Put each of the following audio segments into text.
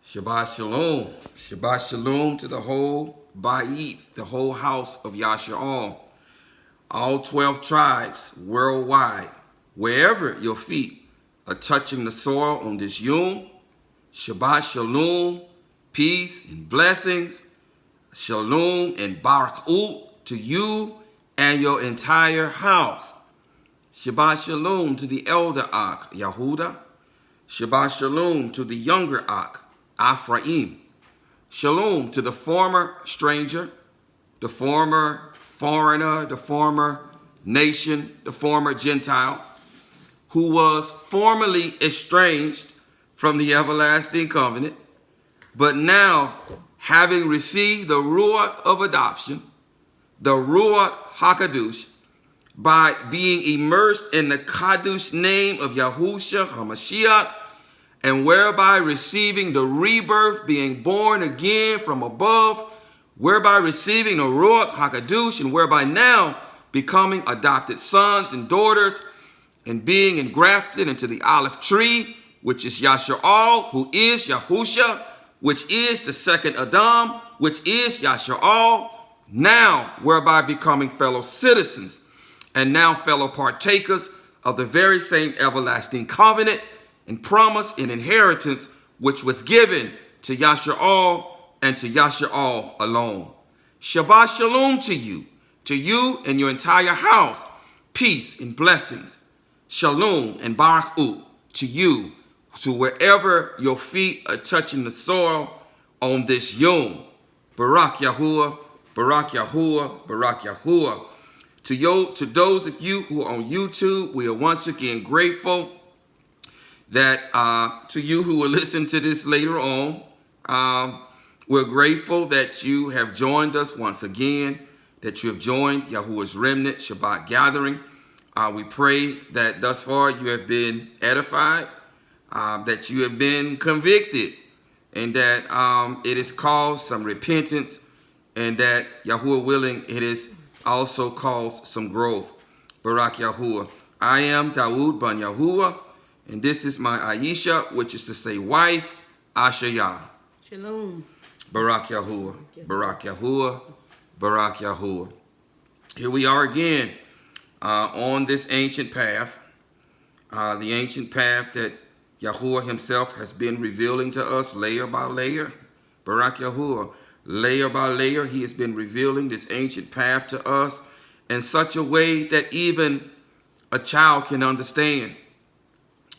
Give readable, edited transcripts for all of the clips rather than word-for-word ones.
Shabbat Shalom. Shabbat Shalom to the whole Ba'ith, the whole house of YAHUAH'S. All 12 tribes worldwide, wherever your feet are touching the soil on this Yom. Shabbat Shalom, peace and blessings. Shalom and Barakut to you and your entire house. Shabbat Shalom to the elder Ak, Yehuda. Shabbat Shalom to the younger Ak, Ephraim. Shalom to the former stranger, the former foreigner, the former nation, the former Gentile, who was formerly estranged from the everlasting covenant, but now having received the Ruach of adoption, the Ruach HaKadosh, by being immersed in the Kadosh name of Yahushua HaMashiach, and whereby receiving the rebirth, being born again from above, whereby receiving the Ruach HaKadosh, and whereby now becoming adopted sons and daughters, and being engrafted into the olive tree, which is Yashar'al, who is Yahushua, which is the second Adam, which is Yashar'al, now whereby becoming fellow citizens, and now fellow partakers of the very same everlasting covenant and promise and inheritance which was given to Yashar'al and to Yashar'al alone. Shabbat Shalom to you and your entire house. Peace and blessings. Shalom and Barakut to you, to wherever your feet are touching the soil on this Yom. Barak Yahuwah, Barak Yahuwah, Barak Yahuwah. To those of you who are on YouTube, we are once again grateful that to you who will listen to this later on, we're grateful that you have joined us once again, that you have joined YAHUAH'S Remnant Shabbat Gathering. We pray that thus far you have been edified, that you have been convicted, and that it has caused some repentance, and that Yahuwah willing, it has also caused some growth. Barak Yahuwah. I am Dawood ban Yahuwah, and this is my Aisha, which is to say wife, Ashayah. Shalom. Barak Yahuwah, Barak Yahuwah, Barak Yahuwah. Here we are again on this ancient path, the ancient path that Yahuwah himself has been revealing to us layer by layer. Barak Yahuwah, layer by layer, he has been revealing this ancient path to us in such a way that even a child can understand.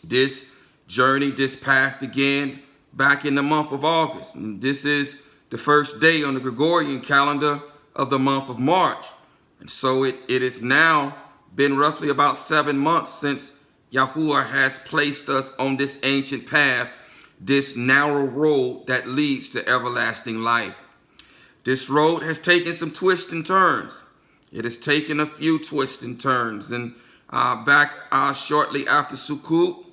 This journey, this path began back in the month of August. And this is the first day on the Gregorian calendar of the month of March. And so it has now been roughly about 7 months since Yahuwah has placed us on this ancient path, this narrow road that leads to everlasting life. This road has taken some twists and turns. It has taken a few twists and turns. And back shortly after Sukkot,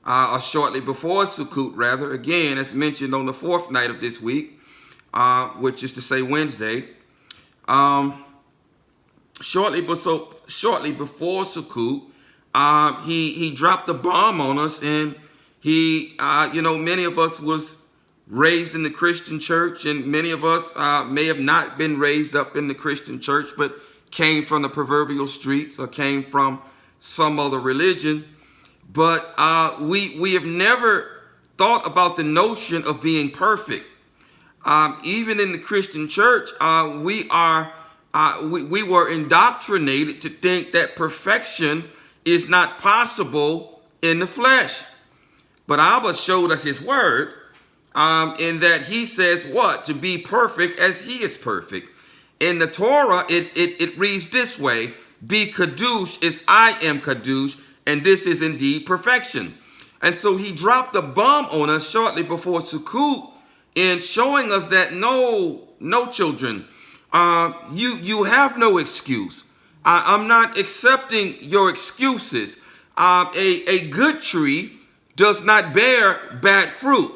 or shortly before Sukkot, rather, again, as mentioned on the fourth night of this week, which is to say Wednesday, shortly before Sukkot, he dropped a bomb on us, and he, many of us was raised in the Christian church, and many of us may have not been raised up in the Christian church, but came from the proverbial streets or came from some other religion. But we have never thought about the notion of being perfect. Even in the Christian church, we were indoctrinated to think that perfection is not possible in the flesh. But Abba showed us his word in that he says what? To be perfect as he is perfect. In the Torah, it reads this way: be kadosh as I am kadosh, and this is indeed perfection. And so he dropped a bomb on us shortly before Sukkot in showing us that no children, you have no excuse. I'm not accepting your excuses. A good tree does not bear bad fruit,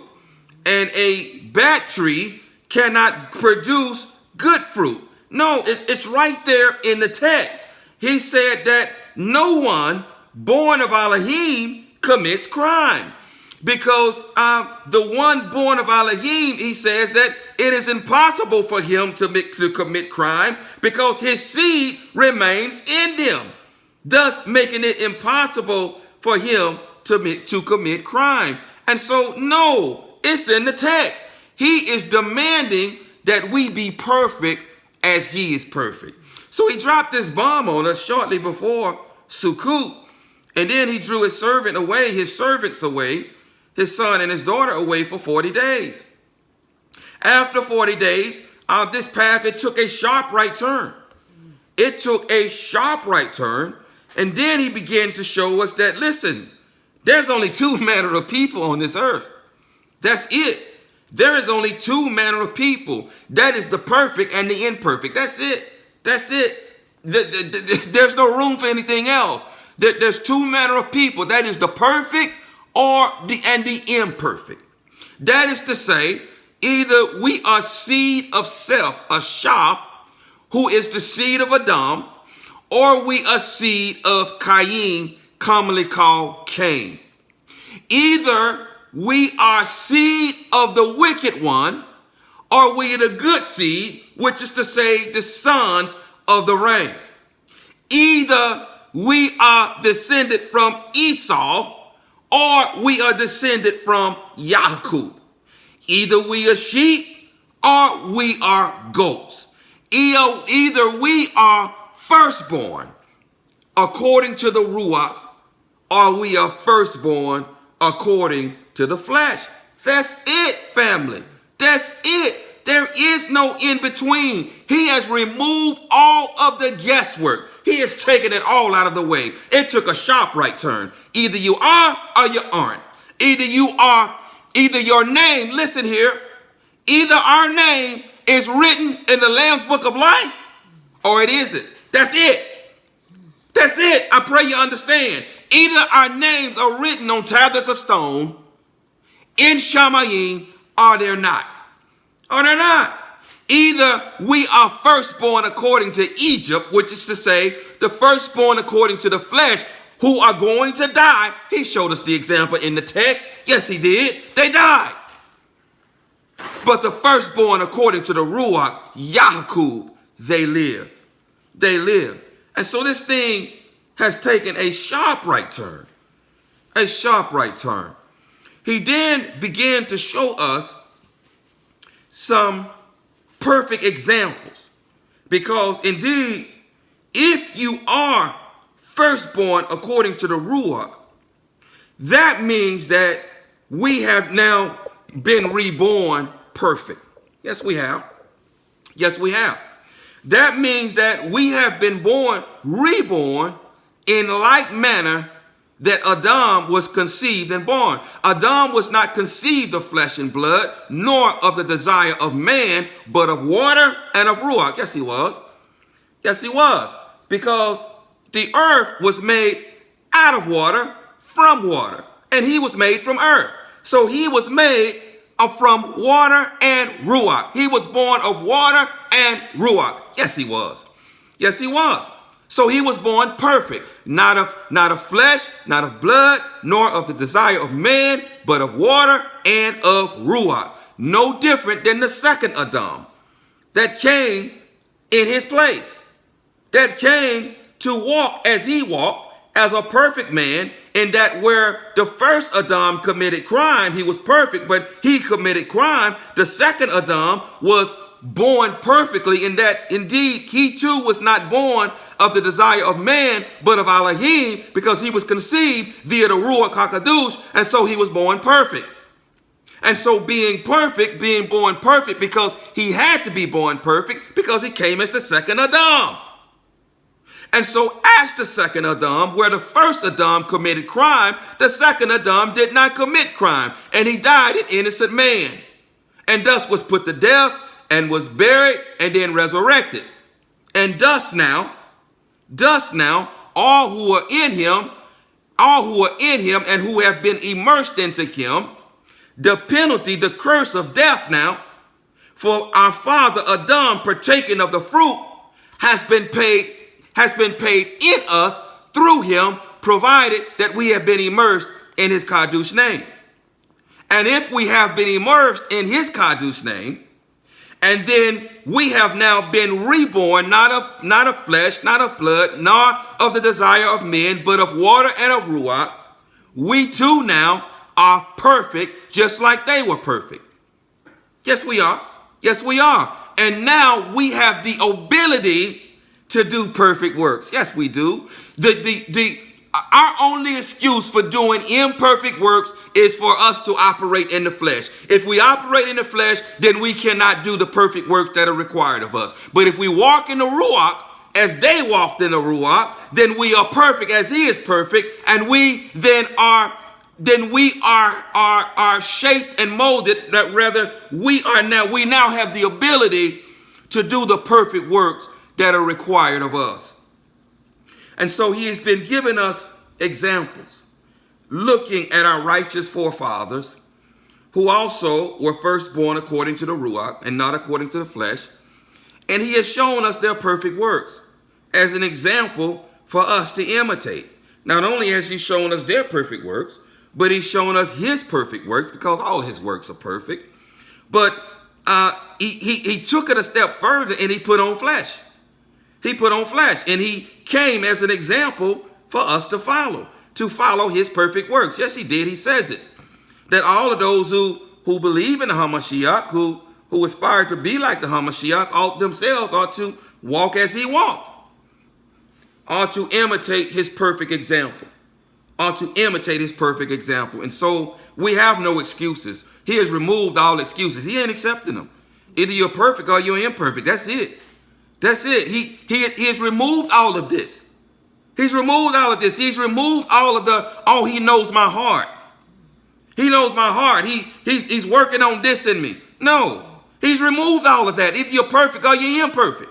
and a bad tree cannot produce good fruit. No, it's right there in the text. He said that no one born of Elohim commits crime. Because the one born of Elohim, he says that it is impossible for him to commit crime because his seed remains in them, thus making it impossible for him to commit crime. And so, no, it's in the text. He is demanding that we be perfect as he is perfect. So he dropped this bomb on us shortly before Sukkot, and then he drew his servants away, his son and his daughter away for 40 days. After 40 days, this path, it took a sharp right turn. It took a sharp right turn, and then he began to show us that, listen, there's only two manner of people on this earth. That's it. There is only two manner of people. That is the perfect and the imperfect. That's it. That's it. There's no room for anything else. There's two manner of people. That is the perfect and the imperfect. That is to say, either we are seed of Seth, a Shaph, who is the seed of Adam, or we are seed of Cain, commonly called Cain. Either we are seed of the wicked one, or we are the good seed, which is to say the sons of the rain. Either we are descended from Esau, or we are descended from Jacob. Either we are sheep, or we are goats. Either we are firstborn according to the Ruach, or we are firstborn according to the flesh. That's it, family. That's it. There is no in between. He has removed all of the guesswork. He has taken it all out of the way. It took a sharp right turn. Either you are or you aren't. Either your name, listen here, either our name is written in the Lamb's Book of Life or it isn't. That's it. That's it. I pray you understand. Either our names are written on tablets of stone in Shamayim or they're not. Or they're not. Either we are firstborn according to Egypt, which is to say the firstborn according to the flesh, who are going to die. He showed us the example in the text. Yes, he did. They died. But the firstborn according to the Ruach, Yaakov, they live. They live. And so this thing has taken a sharp right turn. A sharp right turn. He then began to show us some perfect examples. Because indeed, if you are firstborn according to the Ruach, that means that we have now been reborn perfect. Yes, we have. Yes, we have. That means that we have been reborn in like manner that Adam was conceived and born. Adam was not conceived of flesh and blood, nor of the desire of man, but of water and of Ruach. Yes, he was. Yes, he was. Because the earth was made out of water, from water, and he was made from earth. So he was made from water and Ruach. He was born of water and Ruach. Yes, he was. Yes, he was. So he was born perfect, not of flesh, not of blood, nor of the desire of man, but of water and of Ruach. No different than the second Adam that came in his place, that came to walk as he walked, as a perfect man, in that where the first Adam committed crime, he was perfect, but he committed crime. The second Adam was born perfectly in that indeed he too was not born of the desire of man, but of Elohim, because he was conceived via the Ruach HaKadosh, and so he was born perfect. And so being born perfect because he had to be born perfect because he came as the second Adam. And so as the second Adam, where the first Adam committed crime, the second Adam did not commit crime, and he died an innocent man, and thus was put to death and was buried and then resurrected. And thus now, all who are in him and who have been immersed into him, the penalty, the curse of death now, for our father Adam partaking of the fruit has been paid in us through him, provided that we have been immersed in his Kadosh name. And if we have been immersed in his Kadosh name, and then we have now been reborn, not of flesh, not of blood, nor of the desire of men, but of water and of Ruach, we too now are perfect, just like they were perfect. Yes, we are. Yes, we are. And now we have the ability to do perfect works. Yes, we do. Our only excuse for doing imperfect works is for us to operate in the flesh. If we operate in the flesh, then we cannot do the perfect works that are required of us. But if we walk in the Ruach, as they walked in the Ruach, then we are perfect as he is perfect, and we then are shaped and molded, that rather we now have the ability to do the perfect works that are required of us. And so he has been giving us examples, looking at our righteous forefathers, who also were firstborn according to the Ruach and not according to the flesh. And he has shown us their perfect works as an example for us to imitate. Not only has he shown us their perfect works, but he's shown us his perfect works, because all his works are perfect. But he took it a step further, and he put on flesh. He put on flesh, and he came as an example for us to follow his perfect works. Yes, he did. He says it, that all of those who believe in the HaMashiach, who aspire to be like the HaMashiach, themselves ought to walk as he walked, ought to imitate his perfect example, And so we have no excuses. He has removed all excuses. He ain't accepting them. Either you're perfect or you're imperfect. That's it. He has removed all of this. He's removed all of this. He's removed all of he knows my heart. He knows my heart. He's working on this in me. No, he's removed all of that. Either you're perfect or you're imperfect.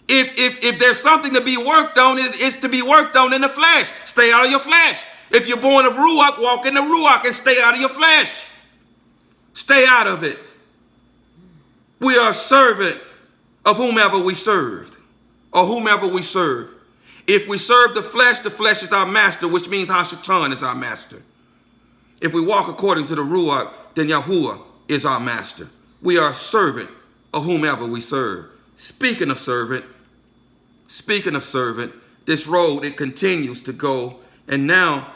If there's something to be worked on, it's to be worked on in the flesh. Stay out of your flesh. If you're born of Ruach, walk in the Ruach and stay out of your flesh. Stay out of it. We are a servant of whomever we served, or whomever we serve. If we serve the flesh is our master, which means Hashatan is our master. If we walk according to the Ruach, then Yahuwah is our master. We are a servant of whomever we serve. Speaking of servant, this road, it continues to go. And now,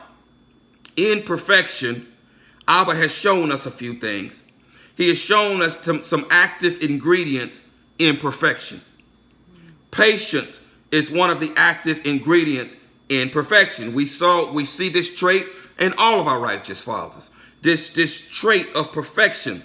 in perfection, Abba has shown us a few things. He has shown us some active ingredients in perfection. Patience is one of the active ingredients in perfection. We see this trait in all of our righteous fathers. This trait of perfection,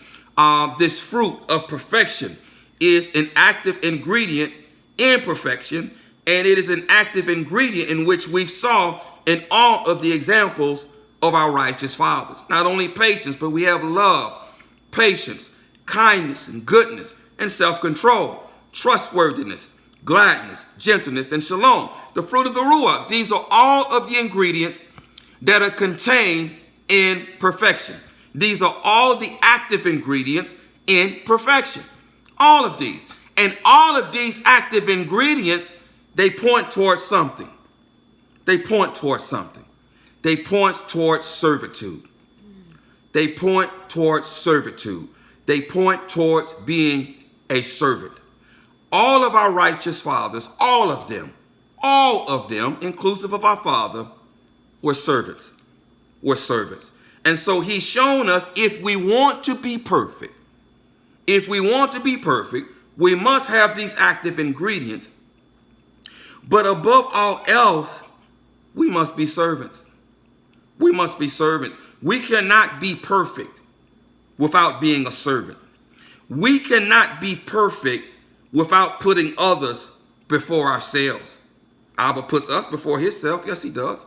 this fruit of perfection, is an active ingredient in perfection, and it is an active ingredient in which we saw in all of the examples of our righteous fathers. Not only patience, but we have love, patience, kindness, and goodness, and self-control, trustworthiness, gladness, gentleness, and shalom. The fruit of the Ruach. These are all of the ingredients that are contained in perfection. These are all the active ingredients in perfection. All of these. And all of these active ingredients, they point towards something. They point towards something. They point towards servitude. They point towards servitude. They point towards being a servant. All of our righteous fathers, all of them, inclusive of our father, were servants. And so he's shown us, if we want to be perfect, we must have these active ingredients. But above all else, we must be servants. We must be servants. We cannot be perfect without being a servant. We cannot be perfect without putting others before ourselves. Abba puts us before himself. Yes, he does.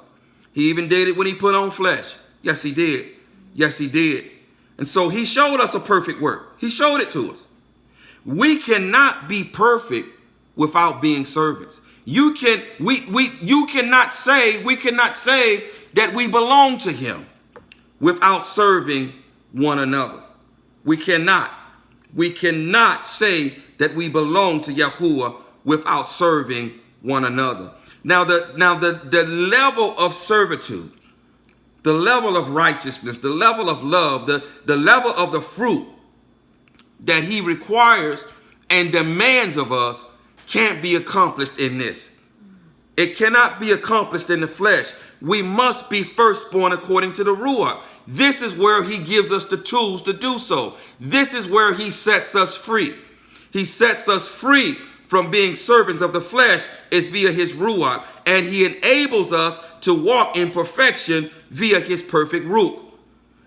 He even did it when he put on flesh. Yes, he did. Yes, he did. And so he showed us a perfect work. He showed it to us. We cannot be perfect without being servants. You cannot say that we belong to him without serving one another. We cannot say that we belong to Yahuwah without serving one another. Now the level of servitude the level of righteousness, the level of love, the level of the fruit that he requires and demands of us can't be accomplished in this. It cannot be accomplished in the flesh. We must be firstborn according to the Ruach. This is where he gives us the tools to do so. This is where he sets us free. He sets us free from being servants of the flesh is via his Ruach, and he enables us to walk in perfection via his perfect Ruach.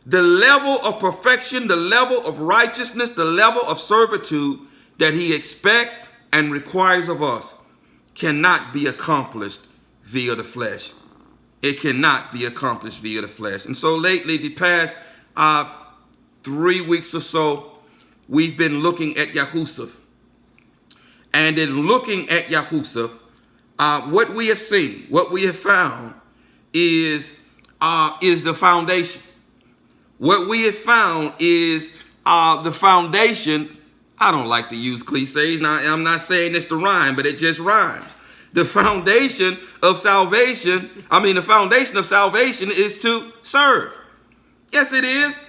The level of perfection, the level of righteousness, the level of servitude that he expects and requires of us cannot be accomplished via the flesh. It cannot be accomplished via the flesh. And so lately, the past 3 weeks or so, we've been looking at Yahushua. And in looking at Yahushua, what we have seen, what we have found is the foundation. What we have found is the foundation. I don't like to use cliches. Now, I'm not saying this to rhyme, but it just rhymes. The foundation of salvation, the foundation of salvation is to serve. Yes, it is.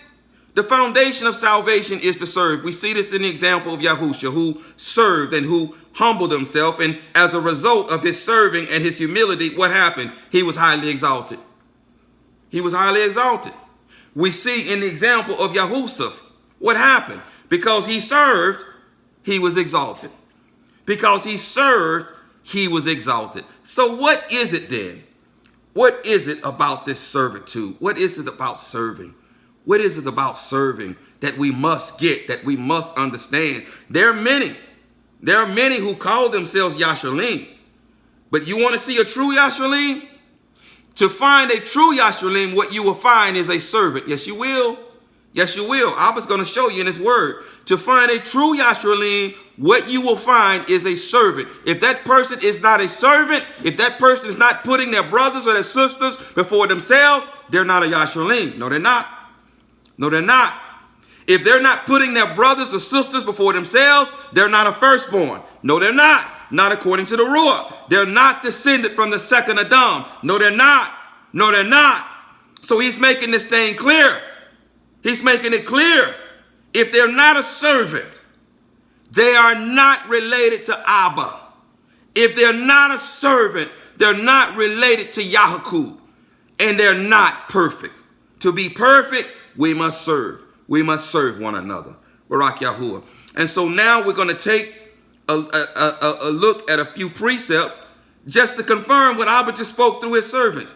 The foundation of salvation is to serve. We see this in the example of Yahushua, who served and who humbled himself. And as a result of his serving and his humility, what happened? He was highly exalted. He was highly exalted. We see in the example of Yahushua, what happened? Because he served, he was exalted. Because he served, he was exalted. So what is it then? What is it about this servitude? What is it about serving? What is it about serving that we must get, that we must understand? There are many who call themselves Yashalim. But you want to see a true Yashalim? To find a true Yashalim, what you will find is a servant. Yes, you will. Yes, you will. Abba's going to show you in his word. To find a true Yashalim, what you will find is a servant. If that person is not a servant, if that person is not putting their brothers or their sisters before themselves, they're not a Yashalim. No, they're not. No, they're not. If they're not putting their brothers or sisters before themselves, they're not a firstborn. No, they're not. Not according to the Ruach. They're not descended from the second Adam. No, they're not. No, they're not. So he's making this thing clear. He's making it clear. If they're not a servant, they are not related to Abba. If they're not a servant, they're not related to Yahuwah. And they're not perfect. To be perfect, we must serve. We must serve one another. Barak Yahuwah. And so now we're going to take a look at a few precepts just to confirm what Abba just spoke through his servant,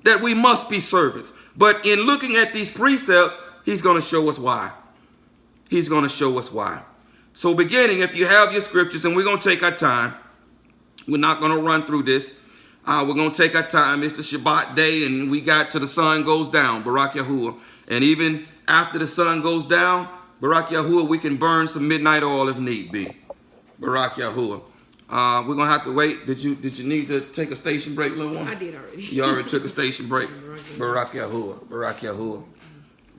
that we must be servants. But in looking at these precepts, he's going to show us why. He's going to show us why. So beginning, if you have your scriptures, and we're going to take our time. We're not going to run through this. We're going to take our time. It's the Shabbat day, and we got till the sun goes down, Barak Yahuwah. And even after the sun goes down, Barak Yahuwah, we can burn some midnight oil if need be. Barak Yahuwah. We're going to have to wait. Did you need to take a station break, little one? I did already. You already took a station break? Barak Yahuwah. Barak Yahuwah.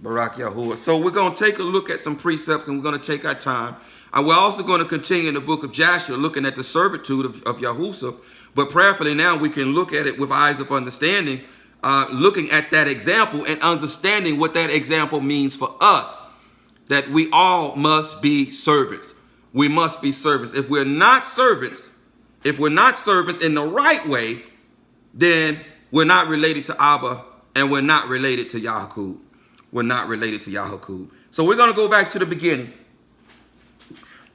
Barak Yahuwah. So we're going to take a look at some precepts, and we're going to take our time. We're also going to continue in the book of Joshua, looking at the servitude of Yahushua. But prayerfully now we can look at it with eyes of understanding, looking at that example and understanding what that example means for us, that we all must be servants. We must be servants. If we're not servants in the right way, then we're not related to Abba, and we're not related to Yahuwah. We're not related to Yahuwah. So we're going to go back to the beginning.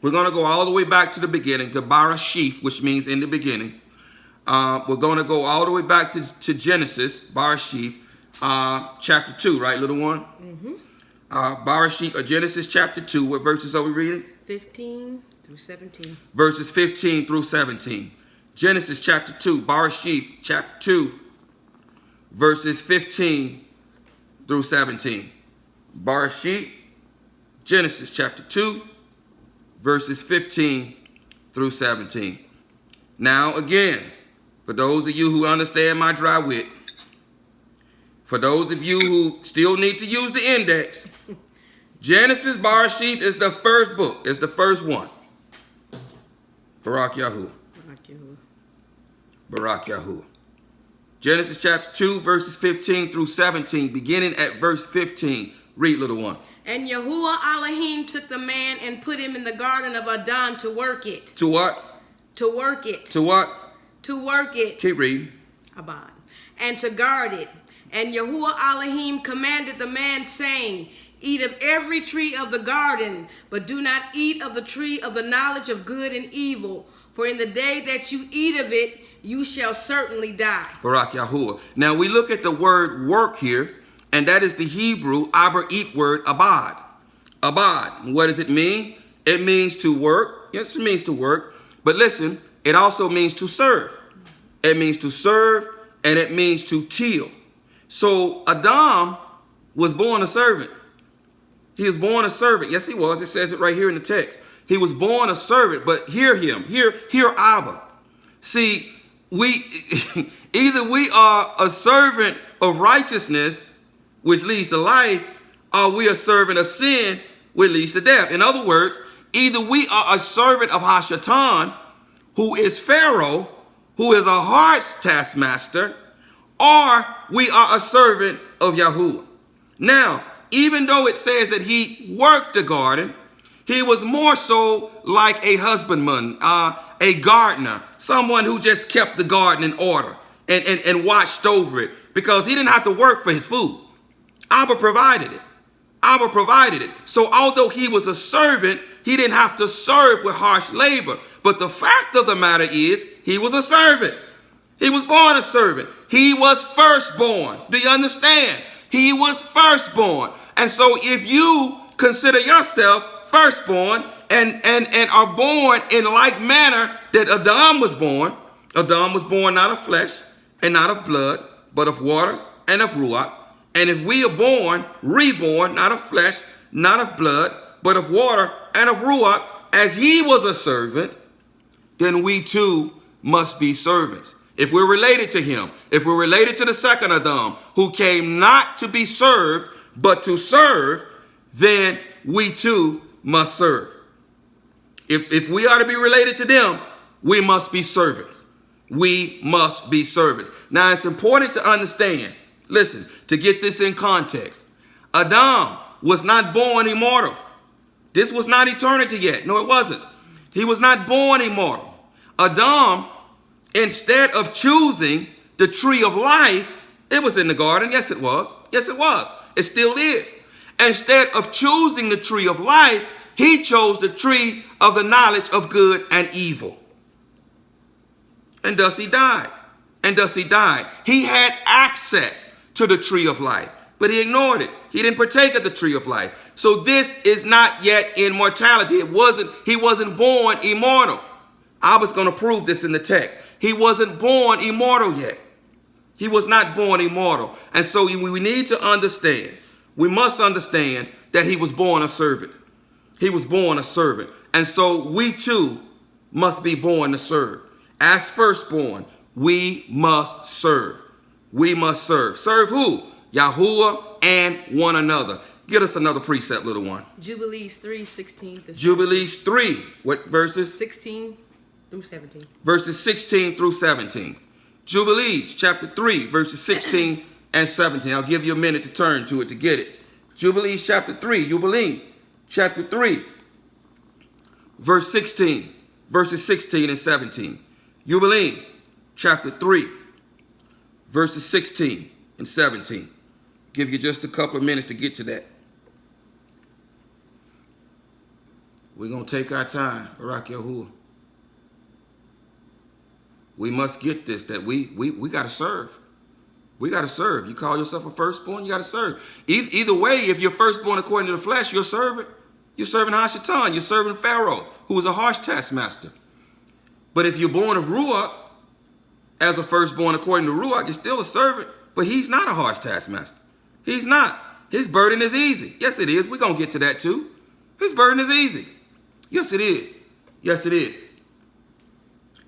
We're going to go all the way back to the beginning, to Barashif, which means in the beginning. We're going to go all the way back to Genesis, Barashif, chapter 2, right, little one? Mm-hmm. Barashif, Genesis chapter 2. What verses are we reading? 15 through 17. Verses 15 through 17. Genesis chapter 2, Barashif chapter 2, verses 15 through 17. Barashif, Genesis chapter 2, verses 15 through 17. Now again, for those of you who understand my dry wit, for those of you who still need to use the index, Genesis Barashif is the first book. It's the first one. Barak Yahuwah. Barak Yahuwah. Barak Yahuwah. Genesis chapter 2, verses 15 through 17, beginning at verse 15. Read, little one. And Yahuwah Elohim took the man and put him in the garden of Adon to work it. To what? To work it. To what? To work it. Keep reading. Abad. And to guard it. And Yahuwah Elohim commanded the man, saying, Eat of every tree of the garden, but do not eat of the tree of the knowledge of good and evil. For in the day that you eat of it, you shall certainly die. Barak Yahuwah. Now we look at the word work here, and that is the Hebrew aber-eat word abad. Abad. What does it mean? It means to work. Yes, it means to work. But listen, it also means to serve. It means to serve, and it means to till. So Adam was born a servant. He was born a servant. Yes, he was. It says it right here in the text. He was born a servant, but hear him. Hear Abba. See, either we are a servant of righteousness, which leads to life, or we are a servant of sin, which leads to death. In other words, either we are a servant of Hashatan, who is Pharaoh, who is a heart's taskmaster, or we are a servant of Yahuwah. Now, even though it says that he worked the garden, he was more so like a husbandman, a gardener, someone who just kept the garden in order and watched over it, because he didn't have to work for his food. Abba provided it. Abba provided it. So although he was a servant, he didn't have to serve with harsh labor. But the fact of the matter is, he was a servant. He was born a servant. He was firstborn. Do you understand? He was firstborn. And so if you consider yourself firstborn and are born in like manner that Adam was born not of flesh and not of blood, but of water and of ruach. And if we are born, reborn, not of flesh, not of blood, but of water and of ruach, as he was a servant, then we too must be servants. If we're related to him, if we're related to the second Adam, who came not to be served, but to serve, then we too must serve. If we are to be related to them, we must be servants. We must be servants. Now, it's important to understand, listen, to get this in context. Adam was not born immortal. This was not eternity yet. No, it wasn't. He was not born immortal. Adam, instead of choosing the tree of life, it was in the garden. Yes, it was. Yes, it was. It still is. Instead of choosing the tree of life, he chose the tree of the knowledge of good and evil. And thus he died. And thus he died. He had access to the tree of life, but he ignored it. He didn't partake of the tree of life. So this is not yet immortality. He wasn't born immortal. I was going to prove this in the text. He wasn't born immortal yet. He was not born immortal. And so we need to understand, we must understand that he was born a servant. He was born a servant. And so we too must be born to serve. As firstborn, we must serve. We must serve. Serve who? Yahuwah and one another. Get us another precept, little one. Jubilees 3:16 through 17. Jubilees 3. What verses? 16 through 17. Verses 16 through 17. Jubilees chapter 3, verses 16 and 17. I'll give you a minute to turn to it to get it. Jubilees chapter 3. Jubilee chapter 3. Verse 16. Verses 16 and 17. Jubilee chapter 3. Verses 16 and 17. Give you just a couple of minutes to get to that. We're going to take our time. Barak Yahuwah. We must get this, that we got to serve. We got to serve. You call yourself a firstborn, you got to serve. Either way, if you're firstborn according to the flesh, you're a servant. You're serving Hashatan. You're serving Pharaoh, who was a harsh taskmaster. But if you're born of Ruach, as a firstborn according to Ruach, you're still a servant. But he's not a harsh taskmaster. He's not. His burden is easy. Yes, it is. We're going to get to that too. His burden is easy. Yes, it is. Yes, it is.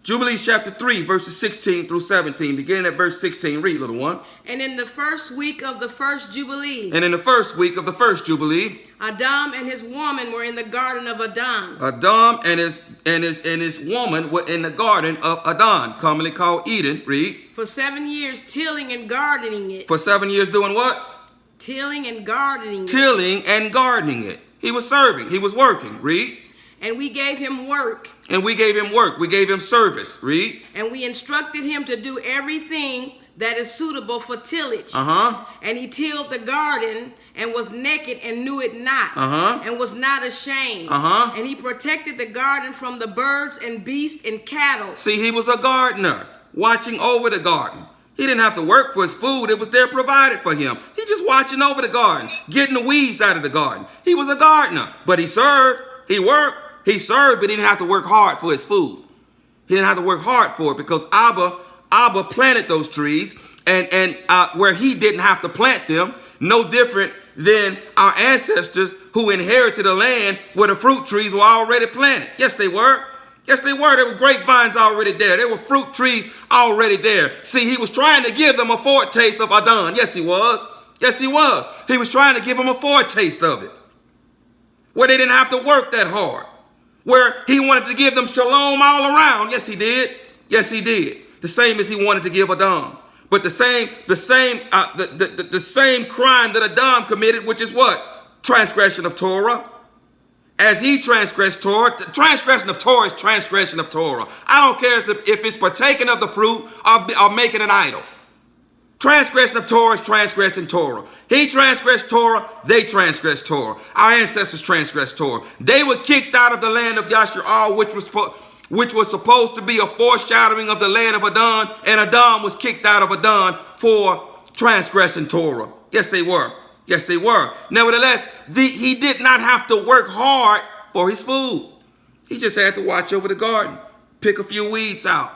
Jubilees chapter 3, verses 16 through 17. Beginning at verse 16. Read, little one. And in the first week of the first Jubilee, And in the first week of the first Jubilee, Adam and his woman were in the garden of Adon. Adam and his woman were in the garden of Adon, commonly called Eden. Read. For 7 years tilling and gardening it. For 7 years doing what? Tilling and gardening it. Tilling and gardening it. He was serving. He was working. Read. And we gave him work. And we gave him work. We gave him service. Read. And we instructed him to do everything that is suitable for tillage. And he tilled the garden and was naked and knew it not. And was not ashamed. And he protected the garden from the birds and beasts and cattle. See, he was a gardener watching over the garden. He didn't have to work for his food. It was there provided for him. He just watching over the garden, getting the weeds out of the garden. He was a gardener, but he served. He worked. He served, but he didn't have to work hard for his food. He didn't have to work hard for it because Abba planted those trees, and where he didn't have to plant them, no different than our ancestors who inherited a land where the fruit trees were already planted. Yes, they were. Yes, they were. There were grapevines already there. There were fruit trees already there. See, he was trying to give them a foretaste of Adon. Yes, he was. Yes, he was. He was trying to give them a foretaste of it, where they didn't have to work that hard, where he wanted to give them shalom all around. Yes, he did. Yes, he did. The same as he wanted to give Adam. But the same crime that Adam committed, which is what? Transgression of Torah. As he transgressed Torah, transgression of Torah is transgression of Torah. I don't care if it's partaking of the fruit or making an idol. Transgression of Torah is transgressing Torah. He transgressed Torah, they transgressed Torah. Our ancestors transgressed Torah. They were kicked out of the land of YAHUAH'S, which was supposed to be a foreshadowing of the land of Adon, and Adam was kicked out of Adon for transgressing Torah. Yes, they were. Yes, they were. Nevertheless, he did not have to work hard for his food. He just had to watch over the garden, pick a few weeds out,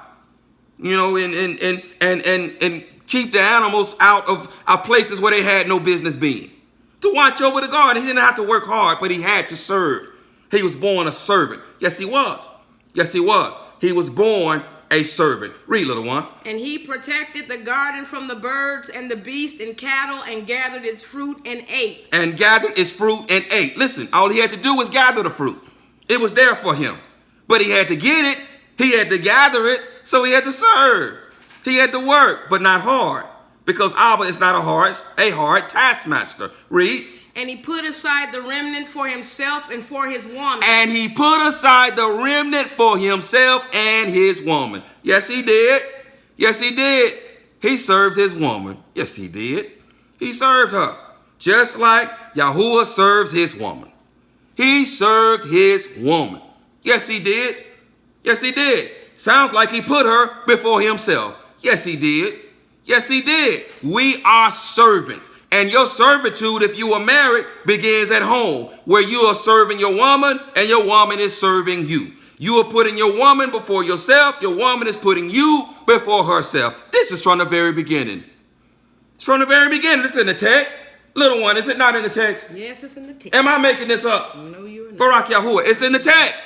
you know, and keep the animals out of places where they had no business being. To watch over the garden, he didn't have to work hard, but he had to serve. He was born a servant. Yes, he was. Yes, he was. He was born a servant. Read, little one. And he protected the garden from the birds and the beasts and cattle, and gathered its fruit and ate. And gathered its fruit and ate. Listen, all he had to do was gather the fruit. It was there for him. But he had to get it. He had to gather it. So he had to serve. He had to work, but not hard. Because Abba is not a hard taskmaster. Read. And he put aside the remnant for himself and for his woman. And he put aside the remnant for himself and his woman. Yes, he did. Yes, he did. He served his woman. Yes, he did. He served her. Just like Yahuwah serves his woman. He served his woman. Yes, he did. Yes, he did. Sounds like he put her before himself. Yes, he did. Yes, he did. We are servants. And your servitude, if you are married, begins at home, where you are serving your woman and your woman is serving you. You are putting your woman before yourself. Your woman is putting you before herself. This is from the very beginning. It's from the very beginning. It's in the text. Little one, is it not in the text? Yes, it's in the text. Am I making this up? No, you're not. Barak Yahuwah, it's in the text.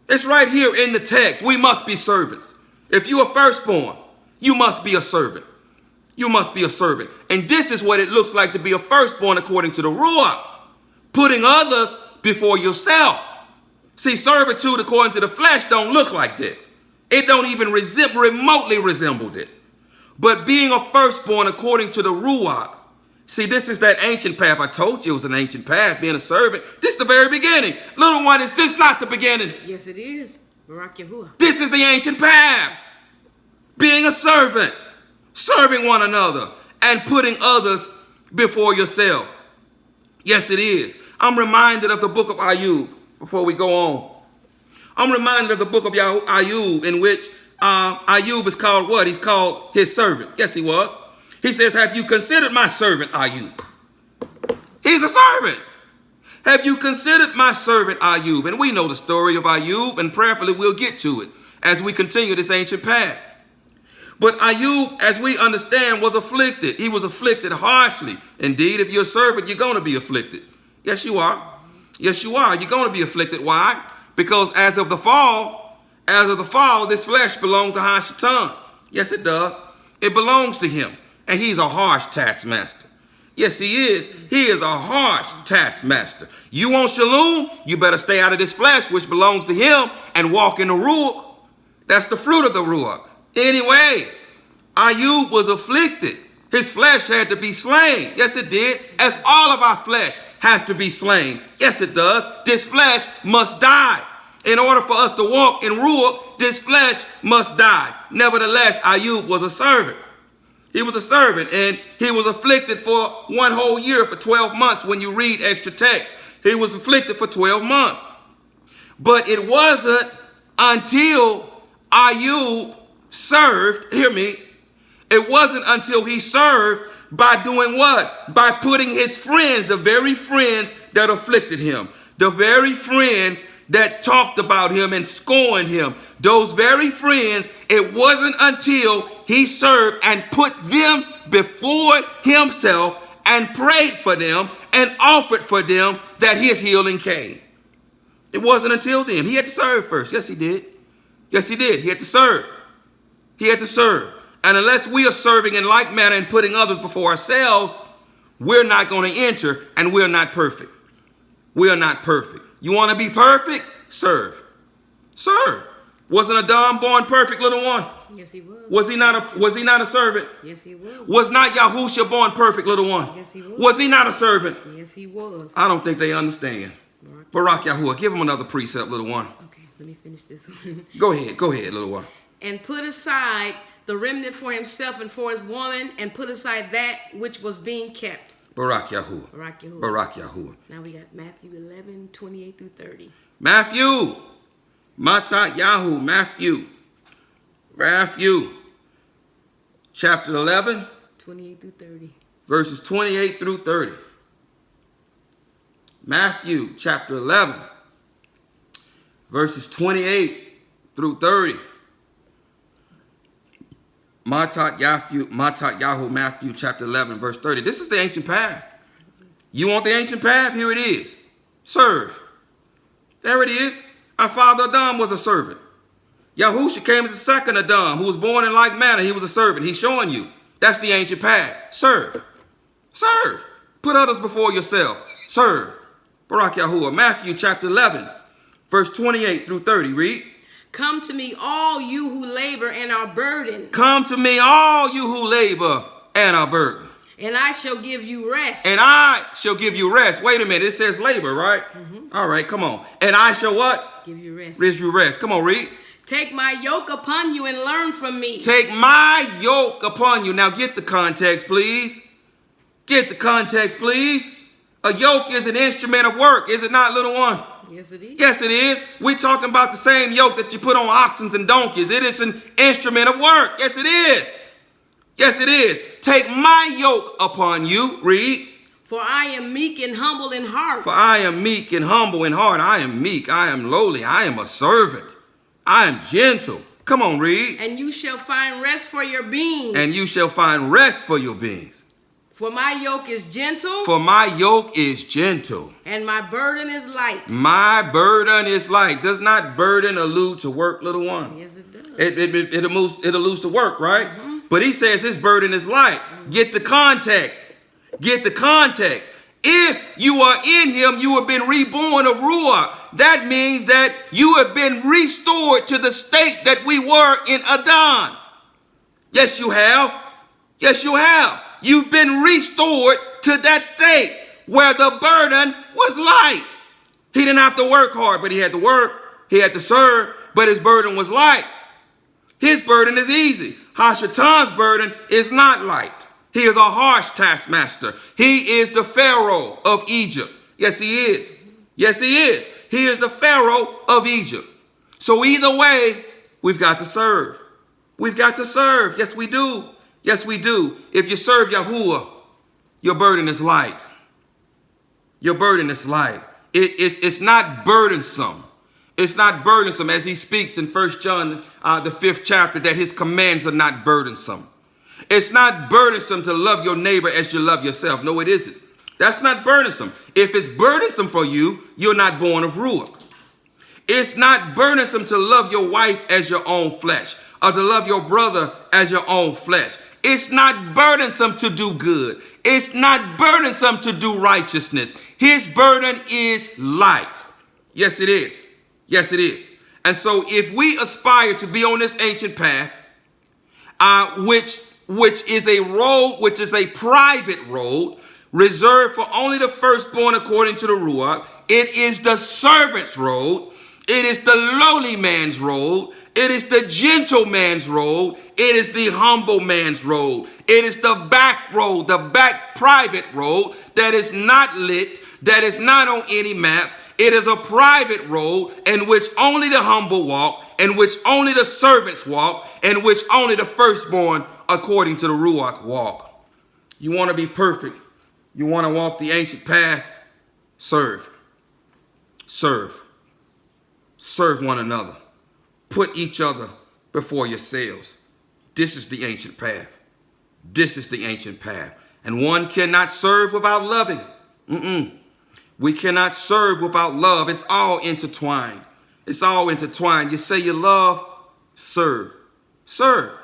It's right here in the text. We must be servants. If you are firstborn, you must be a servant. You must be a servant. And this is what it looks like to be a firstborn according to the Ruach. Putting others before yourself. See, servitude according to the flesh don't look like this. It don't even remotely resemble this. But being a firstborn according to the Ruach. See, this is that ancient path. I told you it was an ancient path, being a servant. This is the very beginning. Little one, is this not the beginning? Yes, it is. Barak Yahuwah. This is the ancient path. Being a servant. Serving one another and putting others before yourself. Yes, it is. I'm reminded of the book of Ayub before we go on. I'm reminded of the book of Ayub in which Ayub is called what? He's called his servant. Yes, he was. He says, have you considered my servant Ayub? He's a servant. Have you considered my servant Ayub? And we know the story of Ayub, and prayerfully we'll get to it as we continue this ancient path. But Ayub, as we understand, was afflicted. He was afflicted harshly. Indeed, if you're a servant, you're going to be afflicted. Yes, you are. Yes, you are. You're going to be afflicted. Why? Because as of the fall, As of the fall, this flesh belongs to Hashatan. Yes, it does. It belongs to him. And he's a harsh taskmaster. Yes, he is. He is a harsh taskmaster. You want shalom? You better stay out of this flesh, which belongs to him, and walk in the ruach. That's the fruit of the ruach. Anyway, Ayub was afflicted. His flesh had to be slain. Yes, it did. As all of our flesh has to be slain. Yes, it does. This flesh must die. In order for us to walk in ruach, this flesh must die. Nevertheless, Ayub was a servant. He was a servant, and he was afflicted for 1 whole year, for 12 months. When you read extra text, he was afflicted for 12 months. But it wasn't until Ayub served, hear me, it wasn't until he served by doing what? By putting his friends, the very friends that afflicted him, the very friends that talked about him and scorned him, those very friends, it wasn't until he served and put them before himself and prayed for them and offered for them that his healing came. It wasn't until then. He had to serve first. Yes, he did. Yes, he did. He had to serve. He had to serve. And unless we are serving in like manner and putting others before ourselves, we're not going to enter, and we're not perfect. We are not perfect. You want to be perfect? Serve. Serve. Wasn't Adam born perfect, little one? Yes, he was. Was he not a servant? Yes, he was. Was not Yahushua born perfect, little one? Yes, he was. Was he not a servant? Yes, he was. I don't think they understand. Barak Yahuwah, give him another precept, little one. Okay, let me finish this one. Go ahead, little one. And put aside the remnant for himself and for his woman, and put aside that which was being kept. Barak Yahuwah. Barak Yahuwah. Barak Yahuwah. Now we got Matthew 11, 28 through 30. Matthew. Matat Yahu. Matthew. Chapter 11. 28 through 30. Verses 28 through 30. Matthew chapter 11. Verses 28 through 30. Matat Yahu, Matthew chapter 11, verse 30. This is the ancient path. You want the ancient path? Here it is. Serve. There it is. Our father Adam was a servant. Yahusha came as the second Adam, who was born in like manner. He was a servant. He's showing you. That's the ancient path. Serve. Serve. Put others before yourself. Serve. Barak Yahuwah. Matthew chapter 11, verse 28 through 30. Read. Come to me, all you who labor and are burdened. Come to me, all you who labor and are burdened. And I shall give you rest. And I shall give you rest. Wait a minute. It says labor, right? Mm-hmm. All right, come on. And I shall what? Give you rest. Give you rest. Come on, read. Take my yoke upon you and learn from me. Take my yoke upon you. Now get the context, please. Get the context, please. A yoke is an instrument of work. Is it not, little one? Yes, it is. Yes, it is. We're talking about the same yoke that you put on oxen and donkeys. It is an instrument of work. Yes, it is. Yes, it is. Take my yoke upon you. Read. For I am meek and humble in heart. For I am meek and humble in heart. I am meek. I am lowly. I am a servant. I am gentle. Come on, read. And you shall find rest for your beings. And you shall find rest for your beings. For my yoke is gentle. For my yoke is gentle. And my burden is light. My burden is light. Does not burden allude to work, little one? Yes, it does. It alludes to work, right? Mm-hmm. But he says his burden is light. Mm-hmm. Get the context. Get the context. If you are in him, you have been reborn of Ruah. That means that you have been restored to the state that we were in Adon. Yes, you have. Yes, you have. You've been restored to that state where the burden was light. He didn't have to work hard, but he had to work. He had to serve, but his burden was light. His burden is easy. Hashatan's burden is not light. He is a harsh taskmaster. He is the Pharaoh of Egypt. Yes, he is. Yes, he is. He is the Pharaoh of Egypt. So either way, we've got to serve. We've got to serve. Yes, we do. Yes, we do. If you serve Yahuwah, your burden is light. Your burden is light. It's not burdensome. It's not burdensome, as he speaks in 1 John, the 5th chapter, that his commands are not burdensome. It's not burdensome to love your neighbor as you love yourself. No, it isn't. That's not burdensome. If it's burdensome for you, you're not born of Ruach. It's not burdensome to love your wife as your own flesh, or to love your brother as your own flesh. It's not burdensome to do good. It's not burdensome to do righteousness. His burden is light. Yes, it is. Yes, it is. And so if we aspire to be on this ancient path, which is a road, which is a private road, reserved for only the firstborn according to the Ruach, it is the servant's road. It is the lowly man's road. It is the gentle man's road. It is the humble man's road. It is the back road, the back private road that is not lit, that is not on any maps. It is a private road in which only the humble walk, in which only the servants walk, in which only the firstborn according to the Ruach walk. You want to be perfect. You want to walk the ancient path. Serve. Serve. Serve one another. Put each other before yourselves. This is the ancient path. This is the ancient path. And one cannot serve without loving. We cannot serve without love. It's all intertwined. It's all intertwined. You say you love, serve. Serve.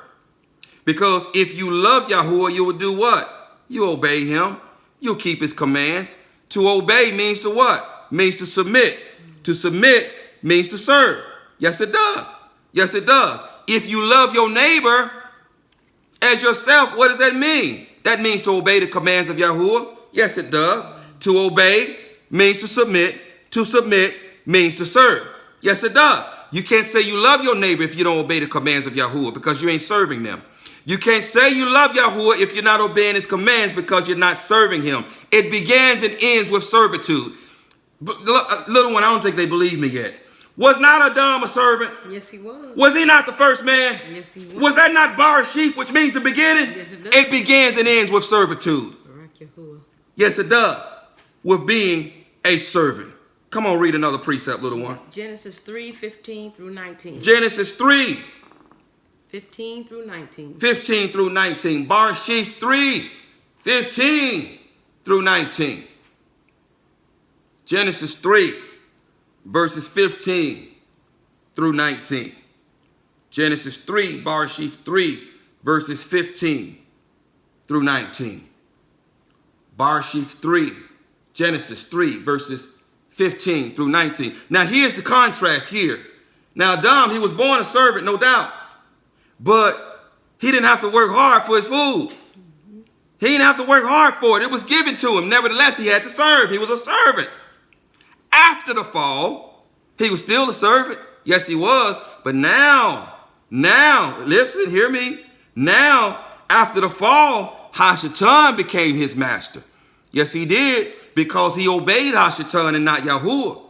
Because if you love Yahuwah, you will do what? You obey him. You'll keep his commands. To obey means to what? Means to submit. To submit means to serve. Yes, it does. Yes, it does. If you love your neighbor as yourself, what does that mean? That means to obey the commands of Yahuwah. Yes, it does. To obey means to submit. To submit means to serve. Yes, it does. You can't say you love your neighbor if you don't obey the commands of Yahuwah, because you ain't serving them. You can't say you love Yahuwah if you're not obeying his commands, because you're not serving him. It begins and ends with servitude. But, little one, I don't think they believe me yet. Was not Adam a servant? Yes, he was. Was he not the first man? Yes, he was. Was that not Barashif, which means the beginning? Yes, it does. It begins and ends with servitude. Yes, it does. With being a servant. Come on, read another precept, little one. Genesis 3:15 through 19. Genesis 3. 15 through 19. 15 through 19. Barashif 3. 15 through 19. Genesis 3. Verses 15 through 19. Genesis 3, Barashif 3, verses 15 through 19. Barashif 3, Genesis 3, verses 15 through 19. Now here's the contrast here. Now Adam, he was born a servant, no doubt. But he didn't have to work hard for his food. He didn't have to work hard for it. It was given to him. Nevertheless, he had to serve. He was a servant. After the fall, he was still a servant. Yes, he was. But now, listen, hear me. Now, after the fall, Hashatan became his master. Yes, he did, because he obeyed Hashatan and not Yahuwah.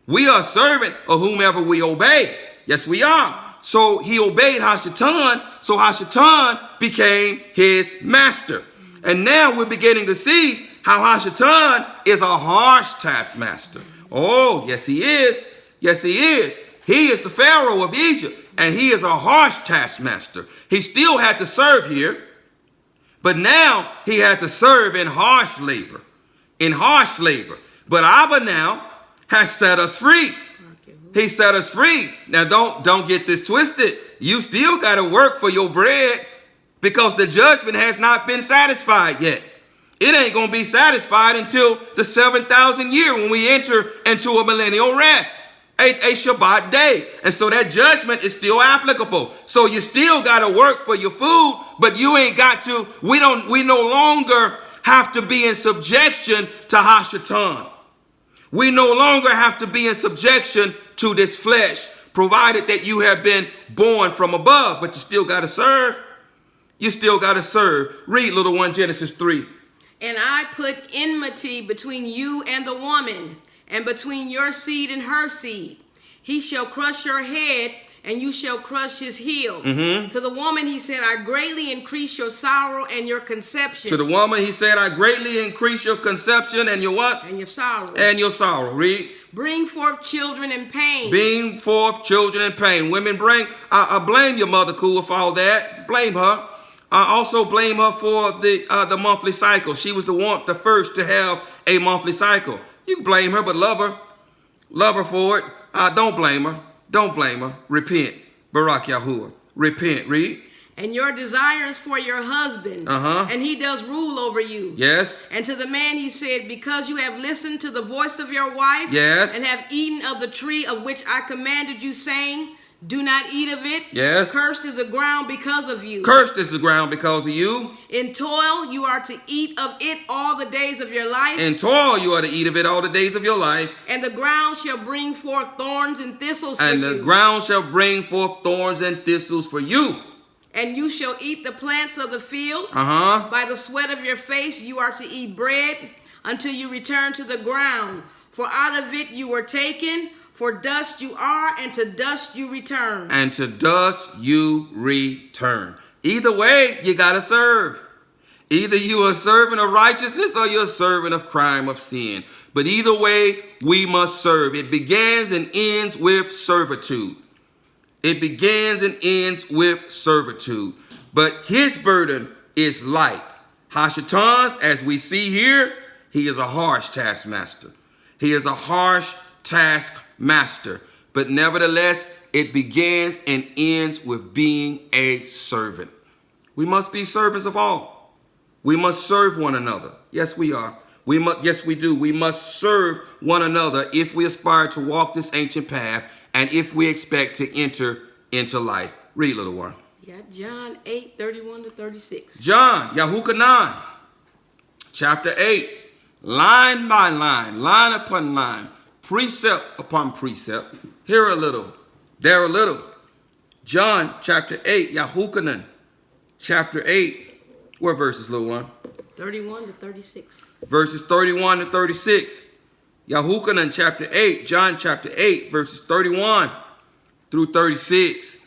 We are a servant of whomever we obey. Yes, we are. So he obeyed Hashatan, so Hashatan became his master. And now we're beginning to see how Hashatan is a harsh taskmaster. Oh, yes, he is. Yes, he is. He is the Pharaoh of Egypt, and he is a harsh taskmaster. He still had to serve here, but now he had to serve in harsh labor. In harsh labor. But Abba now has set us free. He set us free. Now, don't get this twisted. You still got to work for your bread, because the judgment has not been satisfied yet. It ain't going to be satisfied until the 7,000 year, when we enter into a millennial rest, a Shabbat day. And so that judgment is still applicable. So you still got to work for your food, but you ain't got to. We no longer have to be in subjection to Hashatan. We no longer have to be in subjection to this flesh, provided that you have been born from above, but you still got to serve. You still got to serve. Read, little one, Genesis 3. And I put enmity between you and the woman, and between your seed and her seed. He shall crush your head, and you shall crush his heel. To the woman he said, I greatly increase your sorrow and your conception. To the woman he said, I greatly increase your conception and your what? And your sorrow. And your sorrow. Read. Bring forth children in pain. Bring forth children in pain. Women, blame your mother, Kua, for all that. Blame her. Also blame her for the monthly cycle. She was the first to have a monthly cycle. You can blame her, but love her. Love her for it. Don't blame her. Don't blame her. Repent. Barak Yahuwah. Repent. Read. And your desires for your husband, and he does rule over you. Yes. And to the man he said, because you have listened to the voice of your wife, yes, and have eaten of the tree of which I commanded you, saying, do not eat of it. Yes. Cursed is the ground because of you. Cursed is the ground because of you. In toil you are to eat of it all the days of your life. In toil you are to eat of it all the days of your life. And the ground shall bring forth thorns and thistles for you. And the ground shall bring forth thorns and thistles for you. And you shall eat the plants of the field. By the sweat of your face you are to eat bread until you return to the ground. For out of it you were taken, for dust you are, and to dust you return. And to dust you return. Either way, you got to serve. Either you are a servant of righteousness or you're a servant of crime, of sin. But either way, we must serve. It begins and ends with servitude. It begins and ends with servitude. But his burden is light. Hashatan's, as we see here, he is a harsh taskmaster. He is a harsh taskmaster. But nevertheless, it begins and ends with being a servant. We must be servants of all. We must serve one another. Yes, we are. Yes, we do. We must serve one another if we aspire to walk this ancient path and if we expect to enter into life. Read, little one. Yeah, John 8:31-36. John, Yahuwah, chapter 8, line by line, line upon line, precept upon precept. Here a little, there a little. John chapter 8, Yahuwah, chapter 8. What verses, little one? 31-36. Verses 31-36. Yahuwah, chapter 8, John chapter 8, verses 31 through 36.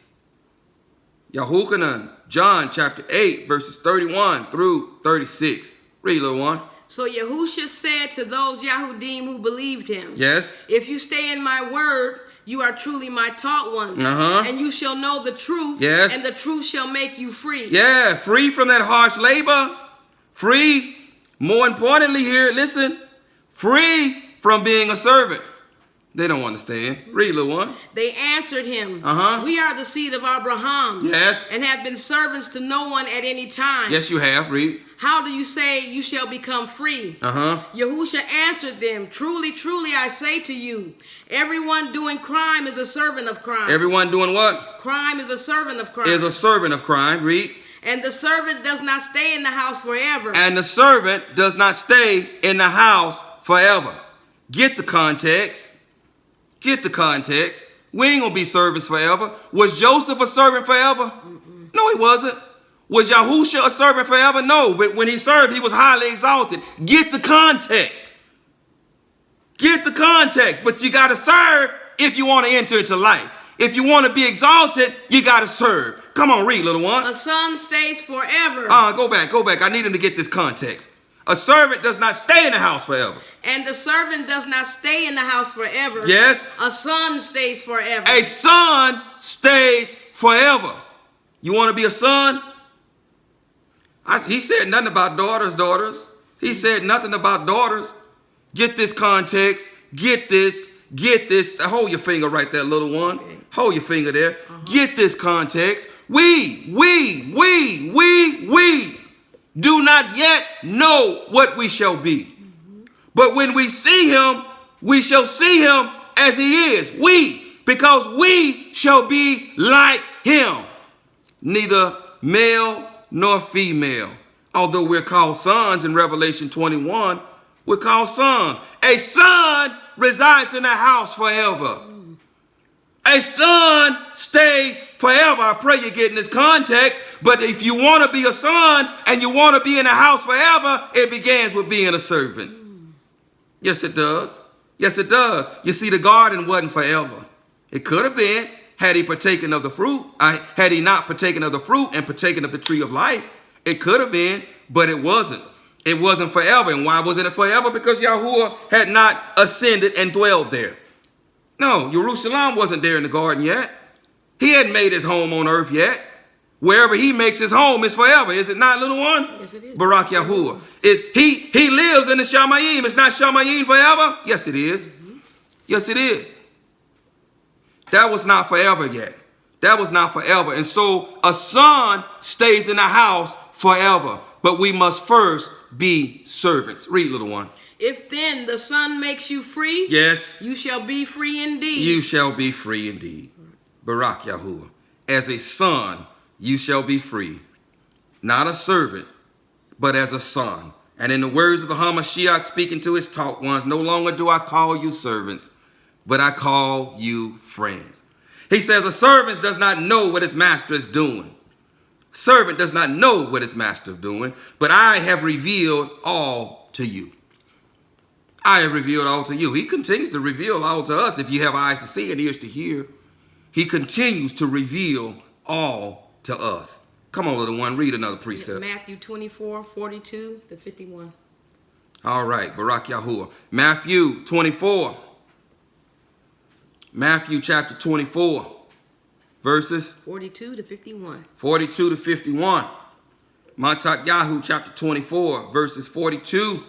Yahuwah, John chapter 8, verses 31 through 36. Read, little one. So Yahusha said to those Yahudim who believed him, yes, if you stay in my word, you are truly my taught ones, and you shall know the truth, yes, and the truth shall make you free. Yeah, free from that harsh labor. Free, more importantly here, listen, free from being a servant. They don't understand. Read, little one. They answered him, we are the seed of Abraham, yes, and have been servants to no one at any time. Yes, you have. Read. How do you say you shall become free? Yahusha answered them, truly, truly, I say to you, everyone doing crime is a servant of crime. Everyone doing what? Crime is a servant of crime. Is a servant of crime. Read. And the servant does not stay in the house forever. And the servant does not stay in the house forever. Get the context. Get the context. We ain't going to be servants forever. Was Joseph a servant forever? No, he wasn't. Was Yahusha a servant forever? No, but when he served, he was highly exalted. Get the context. Get the context. But you got to serve if you want to enter into life. If you want to be exalted, you got to serve. Come on, read, little one. A son stays forever. Go back. I need him to get this context. A servant does not stay in the house forever. And the servant does not stay in the house forever. Yes. A son stays forever. A son stays forever. You want to be a son? He said nothing about daughters. He said nothing about daughters. Get this context. Get this. Hold your finger right there, little one. Okay. Hold your finger there. Get this context. We do not yet know what we shall be. But when we see him, we shall see him as he is. Because we shall be like him. Neither male nor female. Although we're called sons in Revelation 21, we're called sons. A son resides in a house forever. A son stays forever. I pray you're getting this context. But if you want to be a son and you want to be in a house forever, it begins with being a servant. Yes, it does. Yes, it does. You see, the garden wasn't forever. It could have been had he partaken of the fruit. Had he not partaken of the fruit and partaken of the tree of life. It could have been, but it wasn't. It wasn't forever. And why wasn't it forever? Because Yahuwah had not ascended and dwelled there. No, Jerusalem wasn't there in the garden yet. He hadn't made his home on earth yet. Wherever he makes his home is forever. Is it not, little one? Yes, it is. Barak Yahuwah. He lives in the Shamayim. It's not Shamayim forever? Yes, it is. Yes, it is. That was not forever yet. That was not forever. And so a son stays in the house forever. But we must first be servants. Read, little one. If then the son makes you free, yes, you shall be free indeed. You shall be free indeed. Barak Yahuwah. As a son, you shall be free. Not a servant, but as a son. And in the words of the Hamashiach speaking to his taught ones, no longer do I call you servants, but I call you friends. He says a servant does not know what his master is doing. Servant does not know what his master is doing, but I have revealed all to you. I have revealed all to you. He continues to reveal all to us if you have eyes to see and ears to hear. He continues to reveal all to us. Come on, little one, read another precept. Matthew 24, 42 to 51. All right, Barak Yahuwah. Matthew 24. Matthew chapter 24, verses 42 to 51. 42 to 51. Matat Yahu chapter 24, verses 42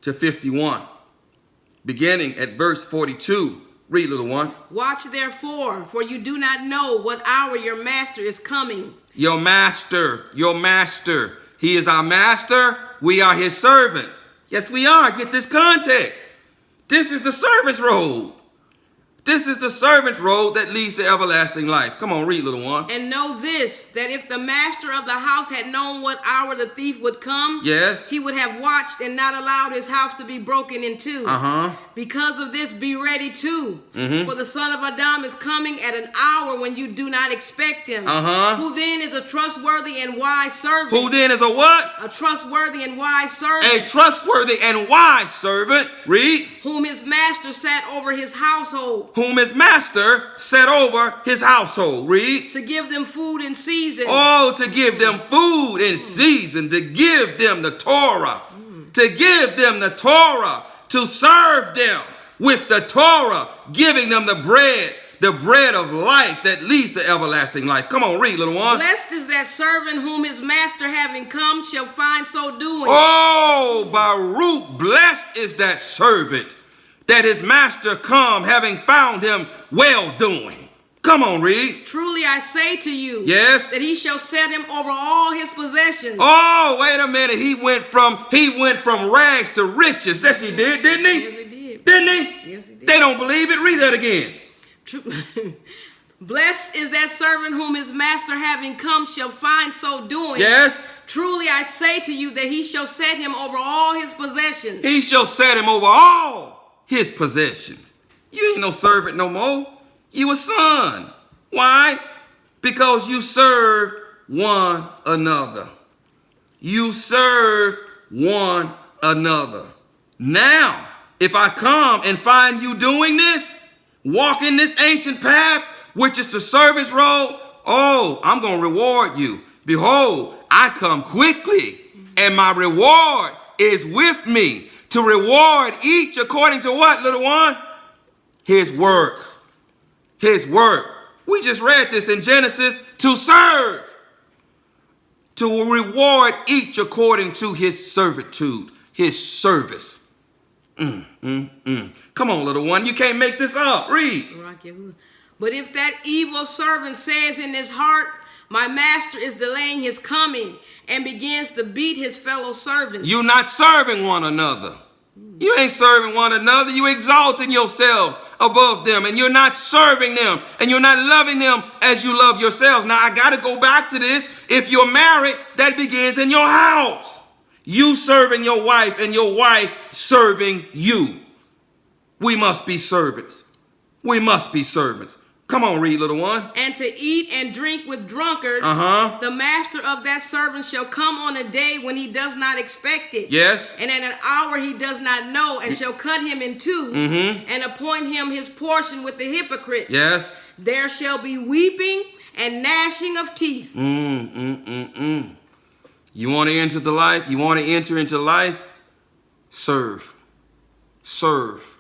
to 51. Beginning at verse 42. Read, little one. Watch therefore, for you do not know what hour your master is coming. Your master. He is our master. We are his servants. Yes, we are. Get this context. This is the servant's road. This is the servant's road that leads to everlasting life. Come on, read, little one. And know this, that if the master of the house had known what hour the thief would come, yes, he would have watched and not allowed his house to be broken in two. Because of this, be ready too. For the Son of Adam is coming at an hour when you do not expect him. Who then is a trustworthy and wise servant? Who then is a what? A trustworthy and wise servant. A trustworthy and wise servant. Read. Whom his master set over his household. Whom his master set over his household. Read. To give them food in season. Oh, to give them food in season. To give them the Torah. To give them the Torah. To serve them with the Torah. Giving them the bread of life that leads to everlasting life. Come on, read, little one. Blessed is that servant whom his master having come shall find so doing. Oh, Baruch, blessed is that servant that his master come having found him well doing. Come on, read. Truly I say to you, yes, that he shall set him over all his possessions. Oh, wait a minute. He went from rags to riches. Yes, he did, didn't he? Yes, he did. Didn't he? Yes, he did. They don't believe it. Read that again. Blessed is that servant whom his master having come shall find so doing. Yes. Truly I say to you that he shall set him over all his possessions. He shall set him over all his possessions. You ain't no servant no more. You a son. Why? Because you serve one another. You serve one another. Now, if I come and find you doing this, walking this ancient path, which is the servant's road, oh, I'm going to reward you. Behold, I come quickly, and my reward is with me to reward each according to what, little one? His works. His work. We just read this in Genesis, to serve. To reward each according to his servitude, his service. Come on, little one. You can't make this up. Read. But if that evil servant says in his heart, my master is delaying his coming, and begins to beat his fellow servants. You're not serving one another. You ain't serving one another. You exalting yourselves above them, and you're not serving them, and you're not loving them as you love yourselves. Now, I got to go back to this. If you're married, that begins in your house. You serving your wife, and your wife serving you. We must be servants. We must be servants. Come on, read, little one. And to eat and drink with drunkards, the master of that servant shall come on a day when he does not expect it. Yes. And at an hour he does not know, and shall cut him in two, and appoint him his portion with the hypocrites. Yes. There shall be weeping and gnashing of teeth. You want to enter the life? You want to enter into life? Serve. Serve.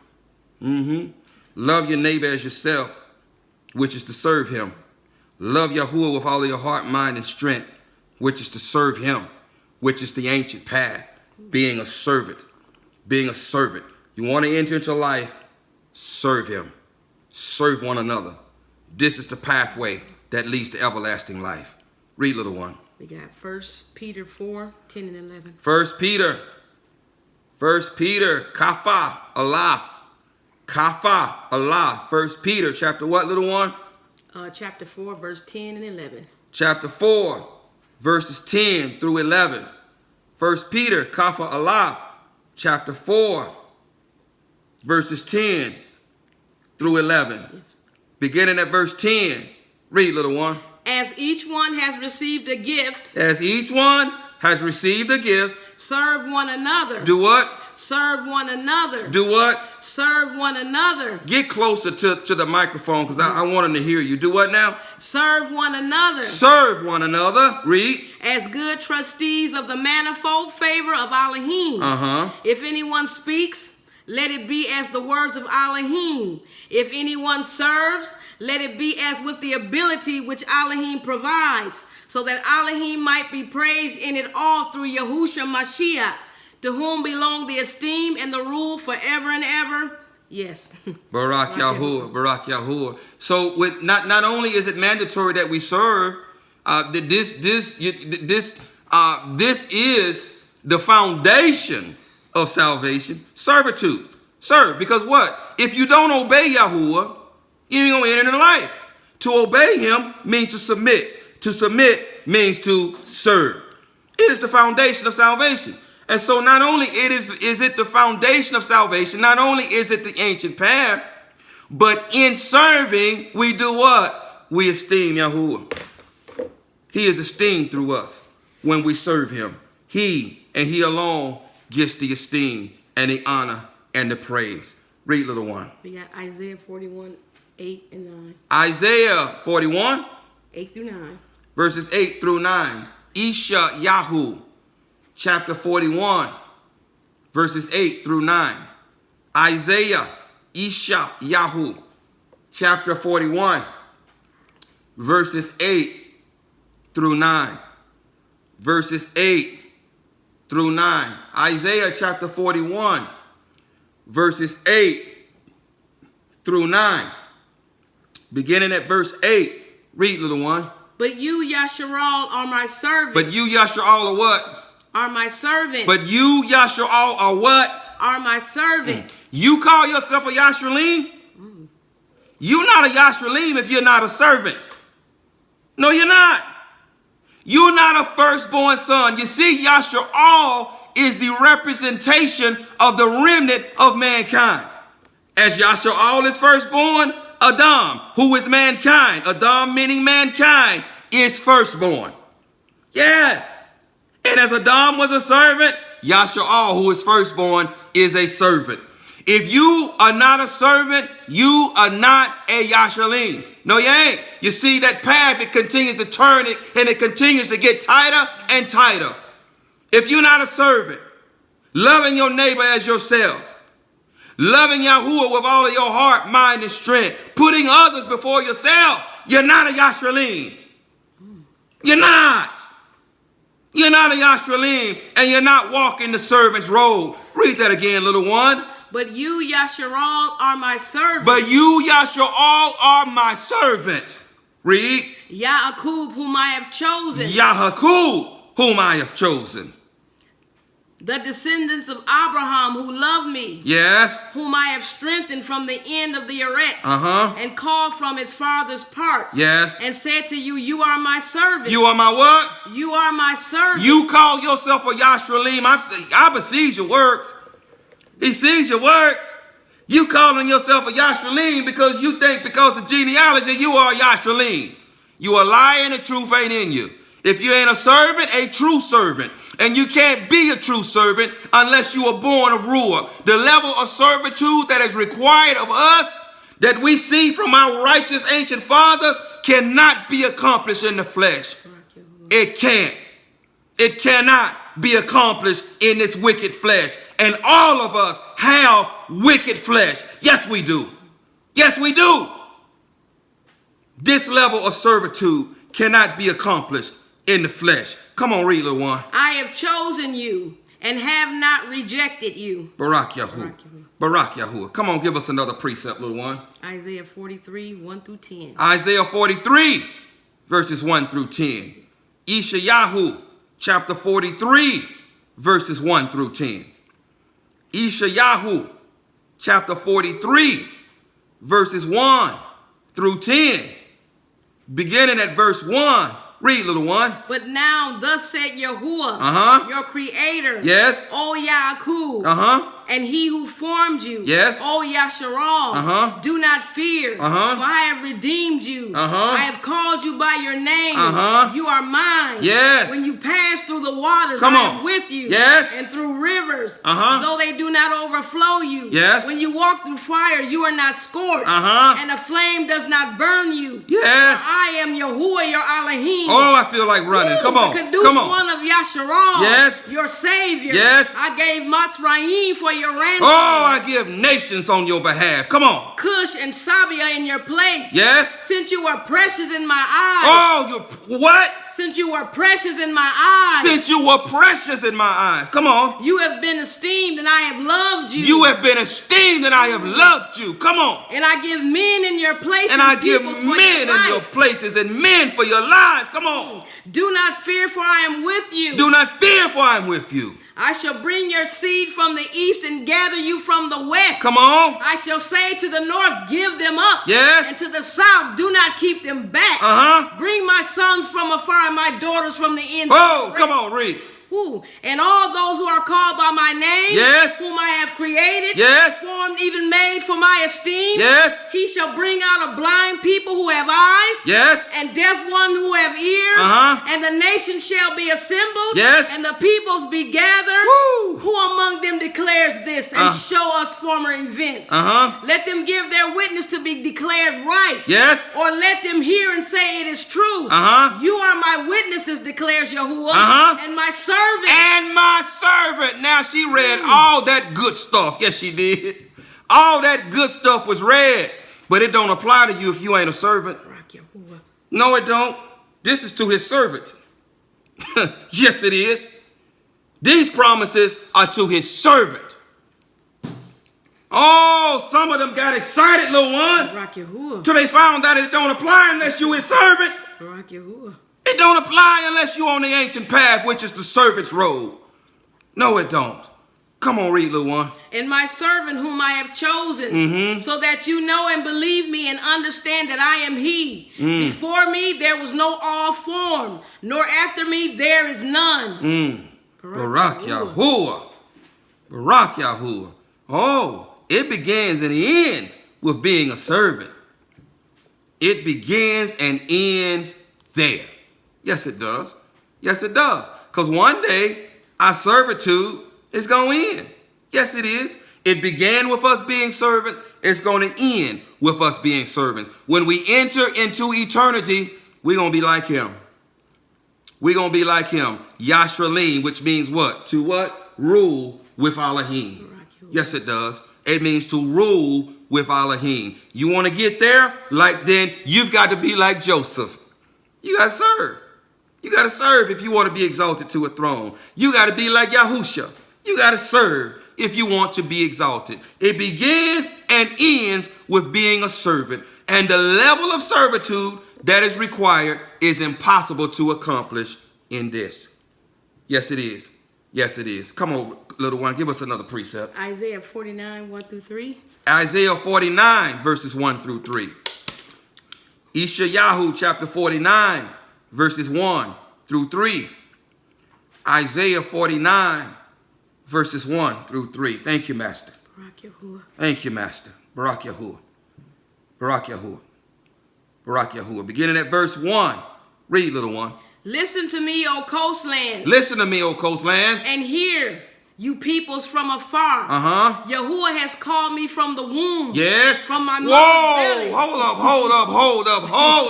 Love your neighbor as yourself, which is to serve him. Love Yahuwah with all of your heart, mind, and strength, which is to serve him, which is the ancient path, being a servant. Being a servant. You want to enter into life? Serve him. serve one another. This is the pathway that leads to everlasting life. Read, little one. We got 1 Peter 4, 10 and 11. 1 Peter, Kafa, Alaf. Kafa, Allah. 1 Peter, chapter what, little one? Chapter 4, verse 10 and 11. Chapter 4, verses 10 through 11. 1 Peter, Kafa, Allah. Chapter 4, verses 10 through 11. Yes. Beginning at verse 10. Read, little one. As each one has received a gift, As each one has received a gift, serve one another. do what? Serve one another. Do what? Serve one another. Get closer to the microphone because I want them to hear you. Do what now? Serve one another. Serve one another. Read. As good trustees of the manifold favor of Elohim. Uh-huh. If anyone speaks, let it be as the words of Elohim. If anyone serves, let it be as with the ability which Elohim provides, so that Elohim might be praised in it all through Yahushua Mashiach, to whom belong the esteem and the rule forever and ever. Yes. Barak Yahuwah, Barak Yahuwah. So with not only is it mandatory that we serve, this is the foundation of salvation. Servitude. Serve. Because what? If you don't obey Yahuwah, you ain't gonna enter into life. To obey him means to submit. To submit means to serve. It is the foundation of salvation. And so not only is it the foundation of salvation, not only is it the ancient path, but in serving, we do what? We esteem Yahuwah. He is esteemed through us when we serve him. He and he alone gets the esteem and the honor and the praise. Read, little one. We got Isaiah 41, 8 and 9. Isaiah 41, 8 through 9. verses 8 through 9. YAHUAH'S, chapter 41, verses 8 through 9. Isaiah, YAHUAH'S, chapter 41, verses 8 through 9. Verses 8 through 9. Isaiah chapter 41, verses 8 through 9. Beginning at verse 8. Read, little one. But you, Yasharal, are my servant. But you, Yasharal, are what? Are my servant. But you, Yasharal, are what? Are my servant. You call yourself a Yashralim? You're not a Yashralim if you're not a servant. No, you're not. You're not a firstborn son. You see, Yasharal is the representation of the remnant of mankind. As Yasharal is firstborn, Adam, who is mankind, Adam meaning mankind, is firstborn. Yes. And as Adam was a servant, Yasharal, who is firstborn, is a servant. If you are not a servant, you are not a Yashralim. No, you ain't. You see that path, it continues to turn it, and it continues to get tighter and tighter. If you're not a servant, loving your neighbor as yourself, loving Yahuwah with all of your heart, mind, and strength, putting others before yourself, you're not a Yashralim. You're not. You're not a Yashralim, and you're not walking the servant's road. Read that again, little one. But you, Yasharal, are my servant. But you, Yasharal, are my servant. Read. Yaakub, whom I have chosen. Yaakub, whom I have chosen. The descendants of Abraham who love me. Yes. Whom I have strengthened from the end of the eretz. Uh-huh. And called from his father's parts. Yes. And said to you, you are my servant. You are my what? You are my servant. You call yourself a Yashralim. Abba sees your works. He sees your works. You calling yourself a Yashralim because you think because of genealogy you are a Yashralim. You are lying, the truth ain't in you. If you ain't a servant, a true servant. And you can't be a true servant unless you are born of Ruah. The level of servitude that is required of us, that we see from our righteous ancient fathers, cannot be accomplished in the flesh. It can't. It cannot be accomplished in this wicked flesh. And all of us have wicked flesh. Yes, we do. Yes, we do. This level of servitude cannot be accomplished in the flesh. Come on, read, little one. I have chosen you and have not rejected you. Barak Yahuwah. Barak Yahuwah. Come on, give us another precept, little one. Isaiah 43, 1 through 10. Isaiah 43, verses 1 through 10. Yeshayahu, chapter 43, verses 1 through 10. Yeshayahu, chapter 43, verses 1 through 10. Beginning at verse 1. Read, little one. But now thus said Yahuwah, your creator, Yes. O Yaakov, and he who formed you, Yes. O Yasharal, do not fear, for I have redeemed you. I have called you by your name. You are mine. Yes. When you pass through the waters, Come I on. am with you. Yes. And through rivers, though they do not overflow you. Yes. When you walk through fire, you are not scorched, and a flame does not burn you. Yes. For I am Yahuwah, your Elohim. Oh, I feel like running. Come on. The Kadosh Come on. one of Yasharal. Yes. Your Savior. Yes. I gave Matzrayim for your ransom. Oh, I give nations on your behalf. Come on. Cush and Sabia in your place. Yes. Since you were precious in my eyes. Oh, you what? Since you were precious in my eyes. Since you were precious in my eyes. Come on. You have been esteemed and I have loved you. You have been esteemed and I have loved you. Come on. And I give men in your places. And I give peoples men for your in your life. places and men for your lives. Come on. Do not fear, for I am with you. Do not fear, for I am with you. I shall bring your seed from the east and gather you from the west. Come on. I shall say to the north, give them up. Yes. And to the south, do not keep them back. Bring my sons from afar and my daughters from the ends. Oh, come on, read. Ooh. And all those who are called by my name, Yes. whom I have created, Yes. formed, even made for my esteem, Yes. he shall bring out a blind people who have eyes, Yes. and deaf one who have ears, and the nations shall be assembled, Yes. and the peoples be gathered. Woo. Who among them declares this and show us former events? Let them give their witness to be declared right. Yes. Or let them hear and say it is true. You are my witnesses, declares Yahuwah, and my servant. And my servant. Now she read all that good stuff. Yes, she did. All that good stuff was read. But it don't apply to you if you ain't a servant. No, it don't. This is to his servant. Yes, it is. These promises are to his servant. Oh, some of them got excited, little one. Till they found out it don't apply unless you his servant. It don't apply unless you on the ancient path, which is the servant's road. No, it don't. Come on, read, little one. And my servant whom I have chosen, so that you know and believe me and understand that I am he. Before me there was no all form, nor after me there is none. Barak Yahuwah. Barak Yahuwah. Oh, it begins and ends with being a servant. It begins and ends there. Yes, it does. Yes, it does. Because one day, our servitude is going to end. Yes, it is. It began with us being servants. It's going to end with us being servants. When we enter into eternity, we're going to be like him. We're going to be like him. Yashralim, which means what? To what? Rule with Elohim. Yes, it does. It means to rule with Elohim. You want to get there? Like then, you've got to be like Joseph. You got to serve. You got to serve if you want to be exalted to a throne. You got to be like Yahusha. You got to serve if you want to be exalted. It begins and ends with being a servant. And the level of servitude that is required is impossible to accomplish in this. Yes, it is. Yes, it is. Come on, little one. Give us another precept. Isaiah 49, 1 through 3. Isaiah 49, verses 1 through 3. Yeshayahu chapter 49, verses 1 through 3. Isaiah 49, verses 1 through 3. Thank you, Master. Barak Yahuwah. Thank you, Master. Barak Yahuwah. Barak Yahuwah. Barak Yahuwah. Beginning at verse 1. Read, little one. Listen to me, O coastlands. Listen to me, O coastlands. And hear, you peoples from afar. Yahuwah has called me from the womb. Yes. From my mother's belly. Hold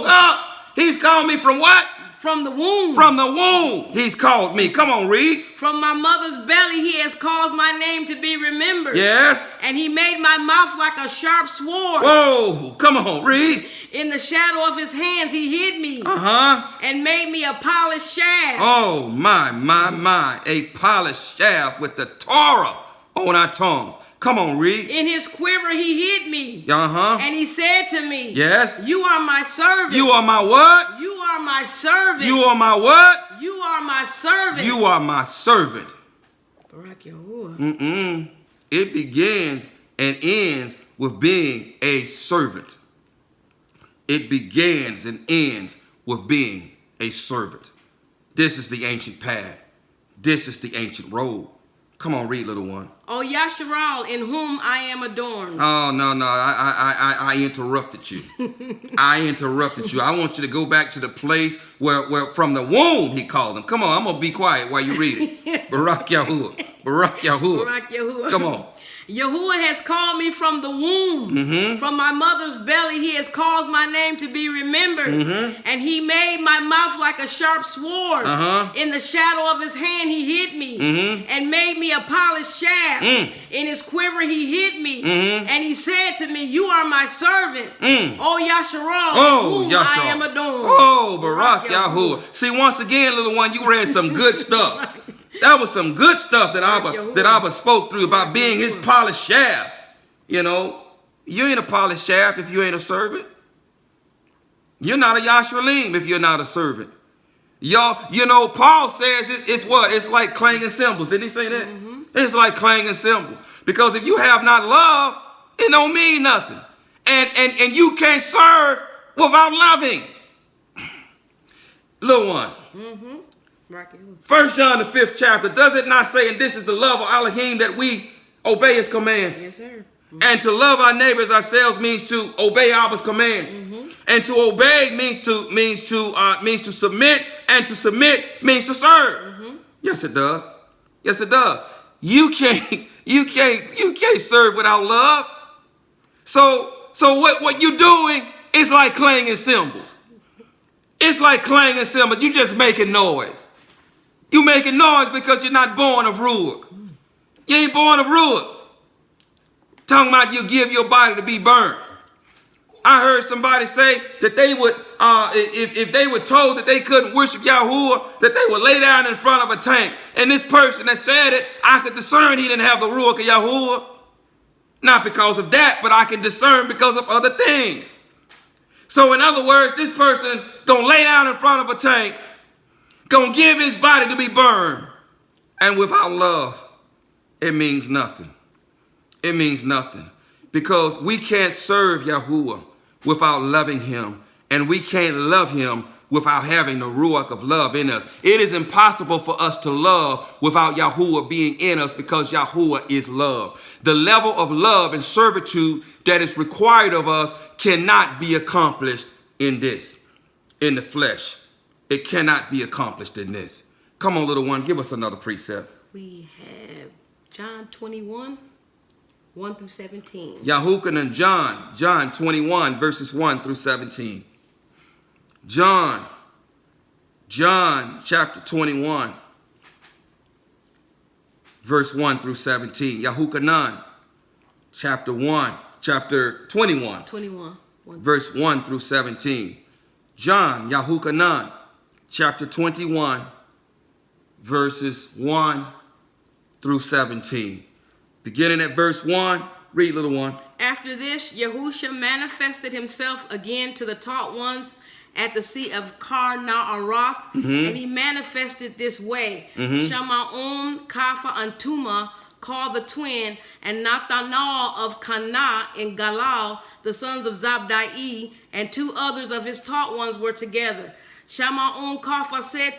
up. He's called me from what? From the womb. From the womb, he's called me. Come on, read. From my mother's belly, he has caused my name to be remembered. Yes. And he made my mouth like a sharp sword. Whoa, come on, read. In the shadow of his hands, he hid me. And made me a polished shaft. Oh, my. A polished shaft with the Torah on our tongues. Come on, read. In his quiver, he hid me. And he said to me, yes. You are my servant. You are my what? You are my servant. You are my what? You are my servant. You are my servant. Barak Yahuwah. It begins and ends with being a servant. It begins and ends with being a servant. This is the ancient path. This is the ancient road. Come on, read, little one. O Yasharal, in whom I am adorned. Oh, no. I interrupted you. I interrupted you. I want you to go back to the place where from the womb he called them. Come on, I'm going to be quiet while you read it. Barak Yahuwah. Barak Yahuwah. Barak Yahuwah. Come on. Yahuwah has called me from the womb. From my mother's belly, he has caused my name to be remembered. And he made my mouth like a sharp sword. In the shadow of his hand, he hid me. And made me a polished shaft. In his quiver, he hid me. And he said to me, You are my servant. O Yasharal, whom I am adorned. Oh, Barak Yahuwah. See, once again, little one, you read some good stuff. That was some good stuff that Abba spoke through about being his polished shaft. You know, you ain't a polished shaft if you ain't a servant. You're not a Yashralim if you're not a servant. Y'all, you know, Paul says it's what? It's like clanging cymbals. Didn't he say that? It's like clanging cymbals. Because if you have not love, it don't mean nothing. And you can't serve without loving. Little one. 1 John the 5th chapter, does it not say, and this is the love of Elohim, that we obey his commands? Yes, sir. And to love our neighbors ourselves means to obey Abba's commands. And to obey means to submit, and to submit means to serve. Yes, it does. Yes, it does. You can't serve without love. So what you're doing is like clanging cymbals. It's like clanging cymbals. You're just making noise. You making noise because you're not born of Ruach. You ain't born of Ruach. Talking about you give your body to be burned. I heard somebody say that they would, if they were told that they couldn't worship Yahuwah, that they would lay down in front of a tank. And this person that said it, I could discern he didn't have the Ruach of Yahuwah. Not because of that, but I can discern because of other things. So in other words, this person gonna lay down in front of a tank, gonna give his body to be burned. And without love, it means nothing. It means nothing. Because we can't serve Yahuwah without loving him. And we can't love him without having the Ruach of love in us. It is impossible for us to love without Yahuwah being in us, because Yahuwah is love. The level of love and servitude that is required of us cannot be accomplished in this, in the flesh. It cannot be accomplished in this. Come on, little one, give us another precept. We have John 21, 1 through 17. Yahuwah and John 21, verses 1 through 17. John chapter 21, verse 1 through 17. Yahuwah chapter 21, verse 1 through 17. John, Yahuwah, chapter 21, verses 1 through 17. Beginning at verse 1, read, little one. After this, Yahusha manifested himself again to the taught ones at the sea of Car-Na'aroth, and he manifested this way. Shama'un, Kapha, and Tuma, called the twin, and Nathanael of Cana in Galal, the sons of Zabdai, and two others of his taught ones were together. Shama'un Kapha said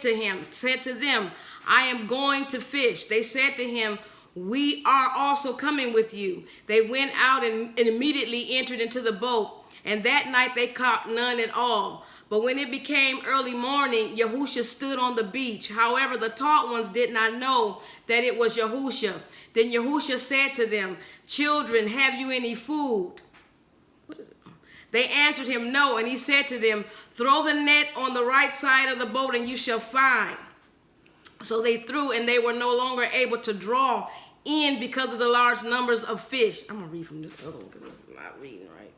to them, I am going to fish. They said to him, we are also coming with you. They went out and immediately entered into the boat, and that night they caught none at all. But when it became early morning, Yahusha stood on the beach. However, the taught ones did not know that it was Yahusha. Then Yahusha said to them, children, have you any food? What is it? They answered him, no. And he said to them, throw the net on the right side of the boat, and you shall find. So they threw, and they were no longer able to draw in because of the large numbers of fish. I'm going to read from this other one because this is not reading right.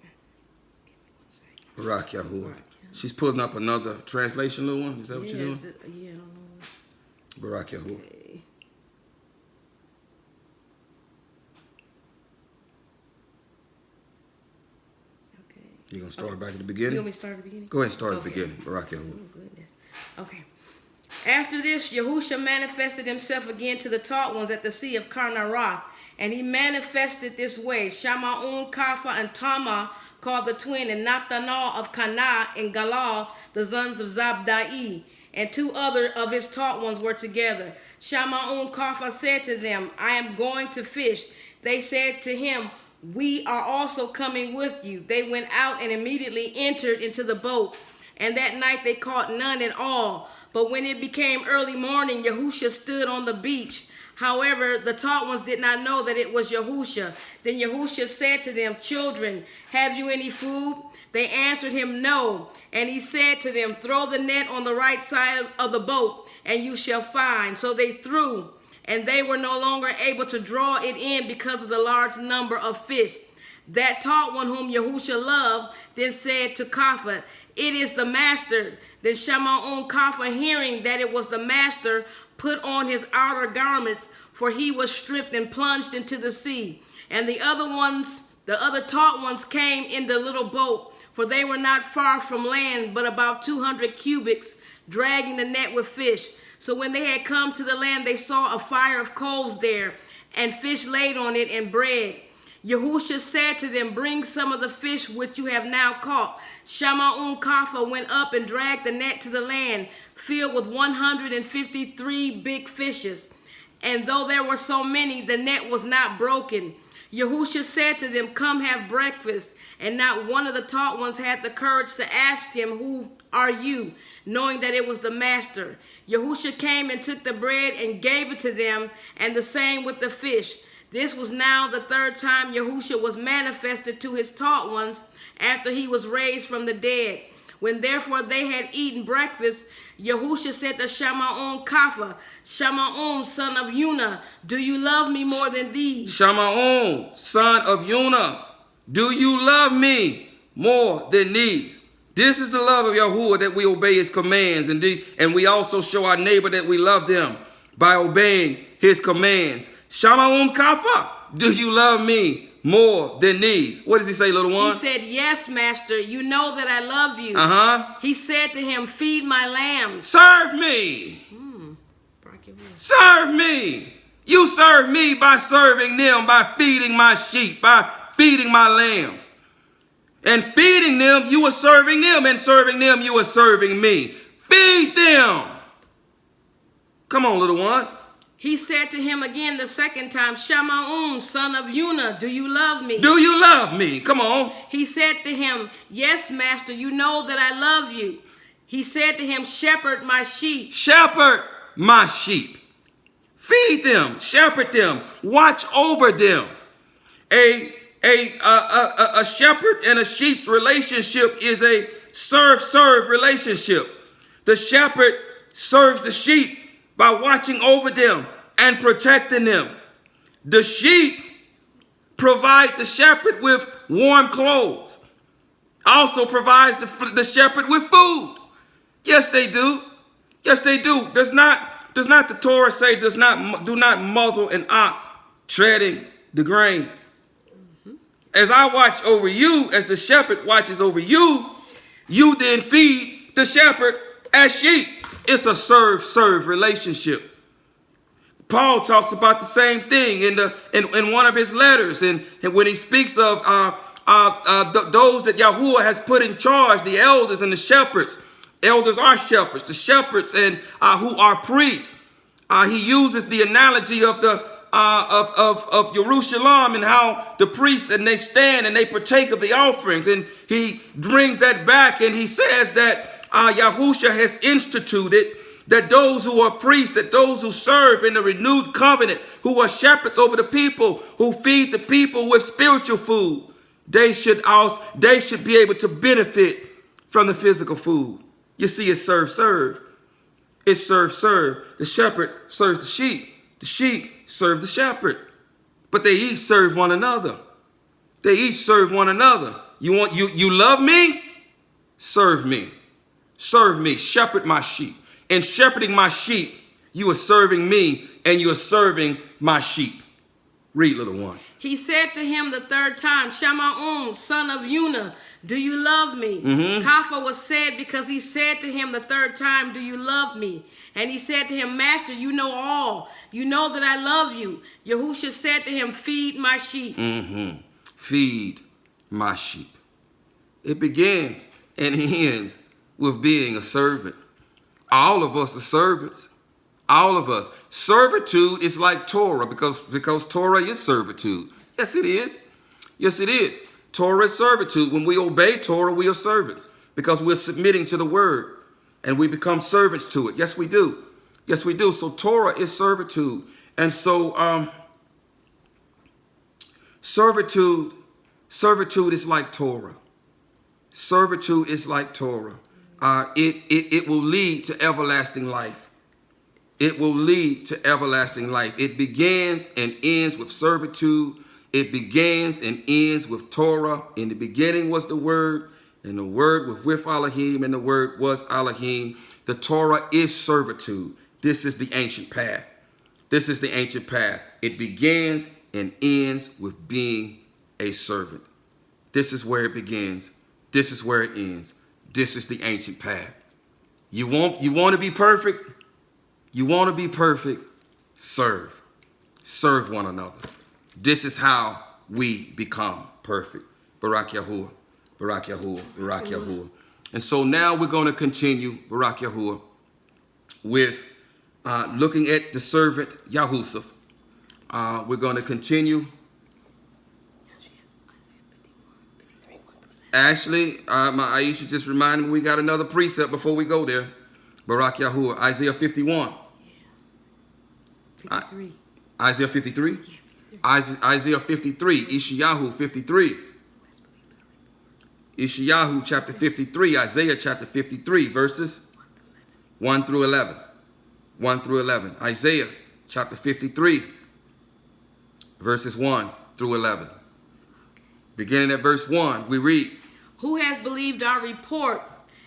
Barak Yahuwah. She's pulling up another translation, little one. Is that what you're doing? Yeah, I don't know. Barak Yahuwah. Okay. You're going to start back at the beginning? You want me to start at the beginning? Go ahead and start at the beginning. Barak Yahuwah. Oh, goodness. Okay. After this, Yahusha manifested himself again to the taught ones at the sea of Karnaroth, and he manifested this way: Shama'un, Kapha, and Tama, called the twin, and Nathanael of Cana and Galal, the sons of Zabdai, and 2 other of his taught ones were together. Shama'un Kapha said to them, I am going to fish. They said to him, we are also coming with you. They went out and immediately entered into the boat, and that night they caught none at all. But when it became early morning, Yahusha stood on the beach. However, the taught ones did not know that it was Yahusha. Then Yahusha said to them, children, have you any food? They answered him, no. And he said to them, throw the net on the right side of the boat, and you shall find. So they threw, and they were no longer able to draw it in because of the large number of fish. That taught one whom Yahusha loved then said to Kapha, it is the master. Then Shama'un Kapha, hearing that it was the master, put on his outer garments, for he was stripped and plunged into the sea. And the other taught ones came in the little boat, for they were not far from land, but about 200 cubits, dragging the net with fish. So when they had come to the land, they saw a fire of coals there, and fish laid on it, and bread. Yahusha said to them, bring some of the fish which you have now caught. Shama'un Kapha went up and dragged the net to the land, filled with 153 big fishes. And though there were so many, the net was not broken. Yahusha said to them, come have breakfast. And not one of the taught ones had the courage to ask him, who are you? Knowing that it was the master. Yahusha came and took the bread and gave it to them, and the same with the fish. This was now the 3rd time Yahusha was manifested to his taught ones after he was raised from the dead. When therefore they had eaten breakfast, Yahusha said to Shama'un Kapha, Shama'un, son of Yuna, do you love me more than these? Shama'un, son of Yuna, do you love me more than these? This is the love of Yahuwah, that we obey his commands, and we also show our neighbor that we love them by obeying his commands. Shama'un Kapha, do you love me more than these? What does he say, little one? He said, yes, master, you know that I love you. He said to him, feed my lambs. Serve me. Serve me. You serve me by serving them, by feeding my sheep, by feeding my lambs. And feeding them, you are serving them, and serving them, you are serving me. Feed them. Come on, little one. He said to him again the 2nd time, Shama'un, son of Yuna, do you love me? Do you love me? Come on. He said to him, yes, master, you know that I love you. He said to him, shepherd my sheep. Shepherd my sheep. Feed them, shepherd them, watch over them. A shepherd and a sheep's relationship is a serve relationship. The shepherd serves the sheep by watching over them and protecting them. The sheep provide the shepherd with warm clothes. Also provides the shepherd with food. Yes, they do. Yes, they do. Does not the Torah say, do not muzzle an ox treading the grain? As I watch over you, as the shepherd watches over you, you then feed the shepherd as sheep. It's a serve relationship. Paul talks about the same thing in one of his letters, and when he speaks of those that Yahuwah has put in charge, the elders and the shepherds. Elders are shepherds. The shepherds and who are priests. He uses the analogy of Jerusalem and how the priests and they stand and they partake of the offerings, and he brings that back and he says that Yahusha has instituted that those who are priests, that those who serve in the renewed covenant, who are shepherds over the people, who feed the people with spiritual food, They should be able to benefit from the physical food. You see, it's serve. It's serve. The shepherd serves the sheep. The sheep serve the shepherd. But they each serve one another. They each serve one another. You love me? Serve me. Serve me. Shepherd my sheep. In shepherding my sheep, you are serving me and you are serving my sheep. Read, little one. He said to him the third time, Shamaun, son of Una, do you love me? Kapha was said because he said to him the third time, do you love me? And he said to him, Master, you know all. You know that I love you. Yahusha said to him, feed my sheep. Feed my sheep. It begins and ends with being a servant. All of us are servants. All of us. Servitude is like Torah because Torah is servitude. Yes, it is. Yes, it is. Torah is servitude. When we obey Torah, we are servants because we're submitting to the word and we become servants to it. Yes, we do. Yes, we do. So Torah is servitude. And so servitude is like Torah. Servitude is like Torah. It will lead to everlasting life. It will lead to everlasting life. It begins and ends with servitude. It begins and ends with Torah. In the beginning was the Word, and the Word was with Elohim, and the Word was Elohim. The Torah is servitude. This is the ancient path. This is the ancient path. It begins and ends with being a servant. This is where it begins. This is where it ends. This is the ancient path. You want to be perfect? You want to be perfect? Serve. Serve one another. This is how we become perfect. Barak Yahuwah. Barak Yahuwah. Barak Yahuwah. And so now we're going to continue, Barak Yahuwah, with looking at the servant Yahusuf. We're going to continue. Actually, my Aisha just reminded me we got another precept before we go there. Barak Yahuwah, Isaiah 51. 53. Isaiah 53? Yeah, 53. Isaiah 53, Ishayahu 53. Ishayahu chapter 53, Isaiah chapter 53, verses 1 through 11. 1 through 11. Isaiah chapter 53, verses 1 through 11. Beginning at verse 1, we read, Who has believed our report,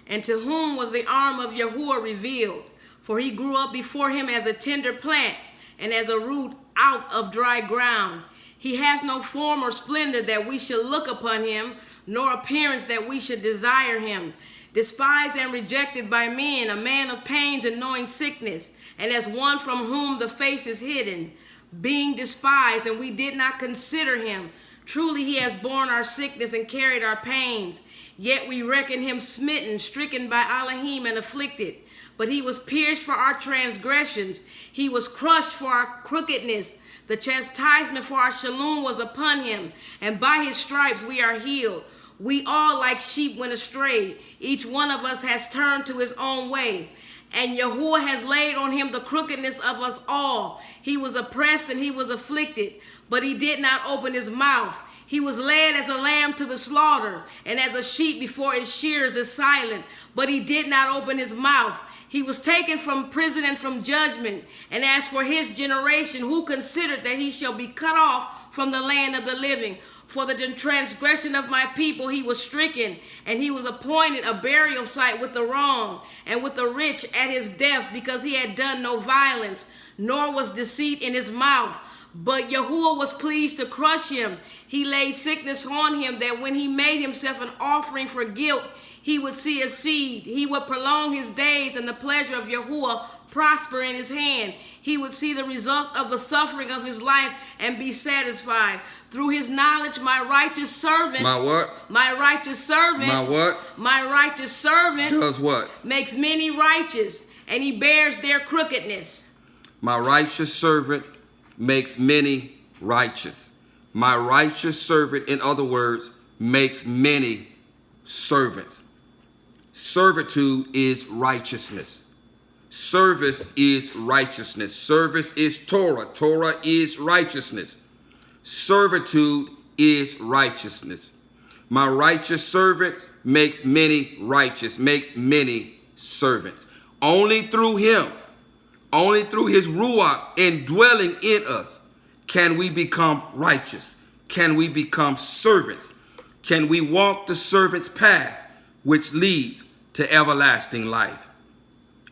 and to whom was the arm of Yahuwah revealed? For he grew up before him as a tender plant, and as a root out of dry ground. He has no form or splendor that we should look upon him, nor appearance that we should desire him. Despised and rejected by men, a man of pains and knowing sickness, and as one from whom the face is hidden, being despised, and we did not consider him. Truly he has borne our sickness and carried our pains. Yet we reckon him smitten, stricken by Elohim, and afflicted. But he was pierced for our transgressions. He was crushed for our crookedness. The chastisement for our shalom was upon him, and by his stripes we are healed. We all like sheep went astray. Each one of us has turned to his own way. And Yahuwah has laid on him the crookedness of us all. He was oppressed and he was afflicted, but he did not open his mouth. He was led as a lamb to the slaughter, and as a sheep before its shearers is silent, but he did not open his mouth. He was taken from prison and from judgment. And as for his generation, who considered that he shall be cut off from the land of the living? For the transgression of my people he was stricken, and he was appointed a burial site with the wrong, and with the rich at his death, because he had done no violence, nor was deceit in his mouth. But Yahuwah was pleased to crush him. He laid sickness on him, that when he made himself an offering for guilt, he would see a seed. He would prolong his days, and the pleasure of Yahuwah prosper in his hand. He would see the results of the suffering of his life and be satisfied. Through his knowledge, my righteous servant. My what? My righteous servant. My what? My righteous servant. Does what? Makes many righteous, and he bears their crookedness. My righteous servant makes many righteous. My righteous servant, in other words, makes many servants. Servitude is righteousness. Service is righteousness. Service is Torah. Torah is righteousness. Servitude is righteousness. My righteous servants makes many righteous, makes many servants. Only through him, only through his Ruach indwelling in us, can we become righteous. Can we become servants? Can we walk the servant's path, which leads to everlasting life?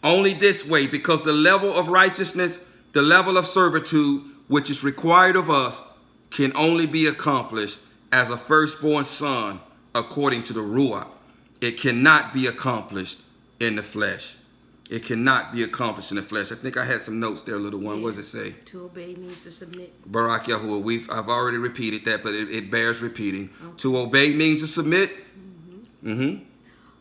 Only this way, because the level of righteousness, the level of servitude, which is required of us, can only be accomplished as a firstborn son according to the Ruach. It cannot be accomplished in the flesh. It cannot be accomplished in the flesh. I think I had some notes there, little one. What does it say? To obey means to submit. Barak Yahuwah. I've already repeated that, but it bears repeating. Okay. To obey means to submit.